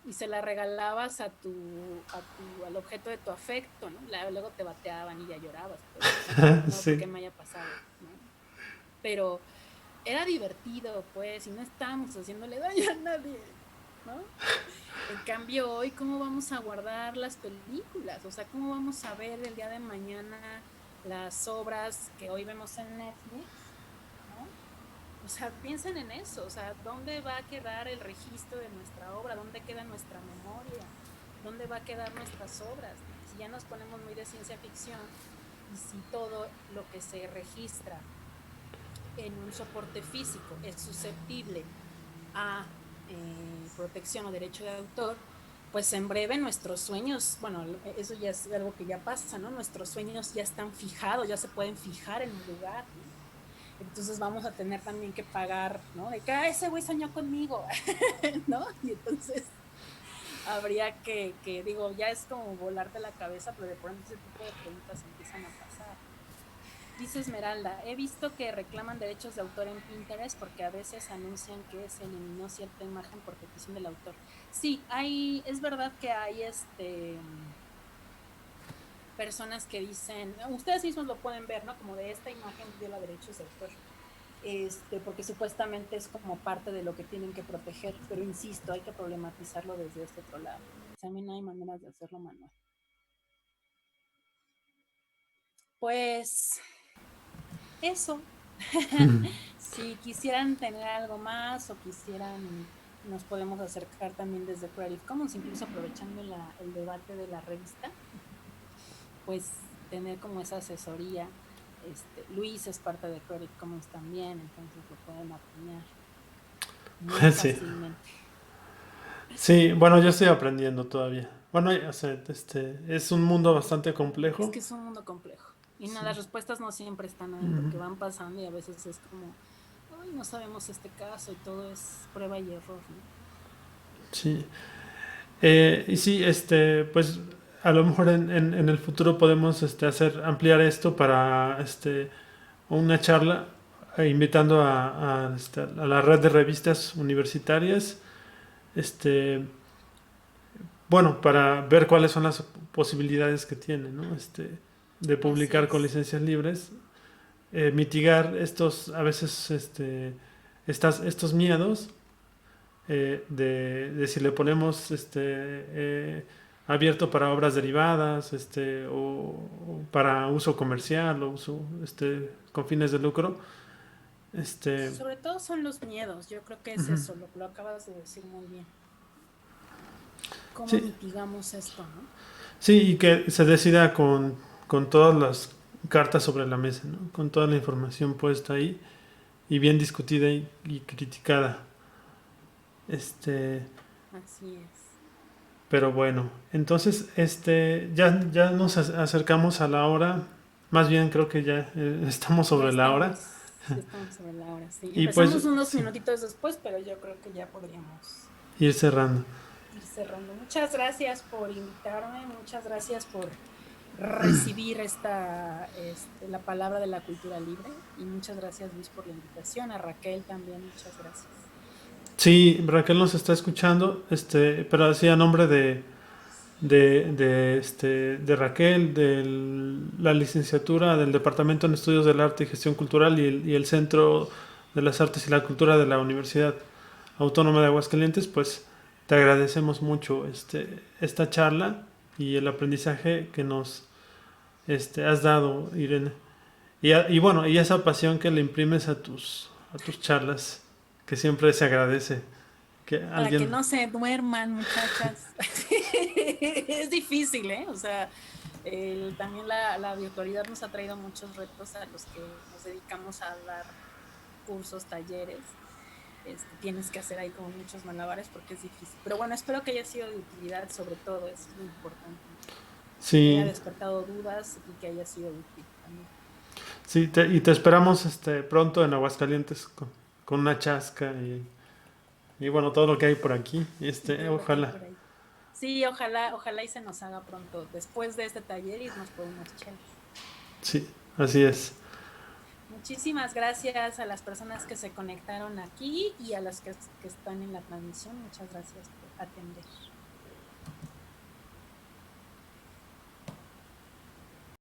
y se la regalabas al objeto de tu afecto, ¿no? Luego te bateaban y ya llorabas, pues, no porque Sí. me haya pasado, ¿no? Pero era divertido, pues, y no estábamos haciéndole daño a nadie, ¿no? En cambio, hoy, ¿cómo vamos a guardar las películas? O sea, ¿cómo vamos a ver el día de mañana las obras que hoy vemos en Netflix, ¿no? O sea, piensen en eso, o sea, ¿dónde va a quedar el registro de nuestra obra? ¿Dónde queda nuestra memoria? ¿Dónde va a quedar nuestras obras? Si ya nos ponemos muy de ciencia ficción y si todo lo que se registra en un soporte físico es susceptible a protección o derecho de autor, pues en breve nuestros sueños, bueno, eso ya es algo que ya pasa, ¿no? Nuestros sueños ya están fijados, ya se pueden fijar en un lugar, ¿no? Entonces vamos a tener también que pagar, ¿no? De que ese güey soñó conmigo, ¿no? Y entonces habría digo, ya es como volarte la cabeza, pero de pronto ese tipo de preguntas empiezan a pasar, ¿no? Dice Esmeralda, he visto que reclaman derechos de autor en Pinterest porque a veces anuncian que se eliminó cierta imagen por petición del autor. Sí, es verdad que hay personas que dicen, ustedes mismos lo pueden ver, ¿no? Como de esta imagen viola derechos de autor. Porque supuestamente es como parte de lo que tienen que proteger, pero insisto, hay que problematizarlo desde este otro lado. También hay maneras de hacerlo manual. Pues eso. Si quisieran tener algo más o quisieran, nos podemos acercar también desde Creative Commons, incluso aprovechando el debate de la revista, pues tener como esa asesoría. Luis es parte de Creative Commons también, entonces lo pueden acuñar muy Sí. fácilmente. Sí, bueno, yo estoy aprendiendo todavía. Bueno, o sea, es un mundo bastante Es complejo. que es un mundo complejo. Y no, Sí. las respuestas no siempre están ahí porque van pasando y a veces es como, ay, no sabemos este caso y todo es prueba y error, ¿no? Sí. Y sí, pues a lo mejor en el futuro podemos ampliar esto para una charla, invitando a la red de revistas universitarias, este, bueno, para ver cuáles son las posibilidades que tiene, ¿no? De Así publicar con es. licencias libres, mitigar a veces, estos miedos, de si le ponemos abierto para obras derivadas, o para uso comercial o uso con fines de lucro. este Sobre todo son los miedos, yo creo que es eso, lo acabas de decir muy bien. ¿Cómo sí, mitigamos esto, no? sí, y que se decida con todas las cartas sobre la mesa, ¿no? Con toda la información puesta ahí y bien discutida y criticada. Así es. Pero bueno, entonces ya nos acercamos a la hora. Más bien creo que ya estamos sobre la hora. Ya estamos sobre la hora, sí. Y pues Empezamos unos sí, minutitos después, pero yo creo que ya podríamos ir cerrando. ir cerrando. Muchas gracias por invitarme, muchas gracias por recibir la palabra de la cultura libre y muchas gracias Luis por la invitación, a Raquel también, muchas gracias. Sí, Raquel nos está escuchando, pero así a nombre de Raquel, de la licenciatura del Departamento en Estudios del Arte y Gestión Cultural y el Centro de las Artes y la Cultura de la Universidad Autónoma de Aguascalientes, pues te agradecemos mucho esta charla y el aprendizaje que nos has dado, Irene. Y bueno, y esa pasión que le imprimes a tus charlas, que siempre se agradece que Para que alguien... no se duerman, muchachas. Es difícil, ¿eh? O sea, también la virtualidad nos ha traído muchos retos a los que nos dedicamos a dar cursos, talleres. tienes que hacer ahí como muchos malabares porque es difícil. Pero bueno, espero que haya sido de utilidad, sobre todo, eso es lo importante. Que haya Sí, despertado dudas y que haya sido útil también. sí, y te esperamos pronto en Aguascalientes con una chasca y bueno, todo lo que hay por aquí. Y todo lo que hay Ojalá. por ahí. Sí, ojalá y se nos haga pronto, después de este taller, irnos por unas chelas. Sí, así es. Muchísimas gracias a las personas que se conectaron aquí y a las que están en la transmisión. Muchas gracias por atender.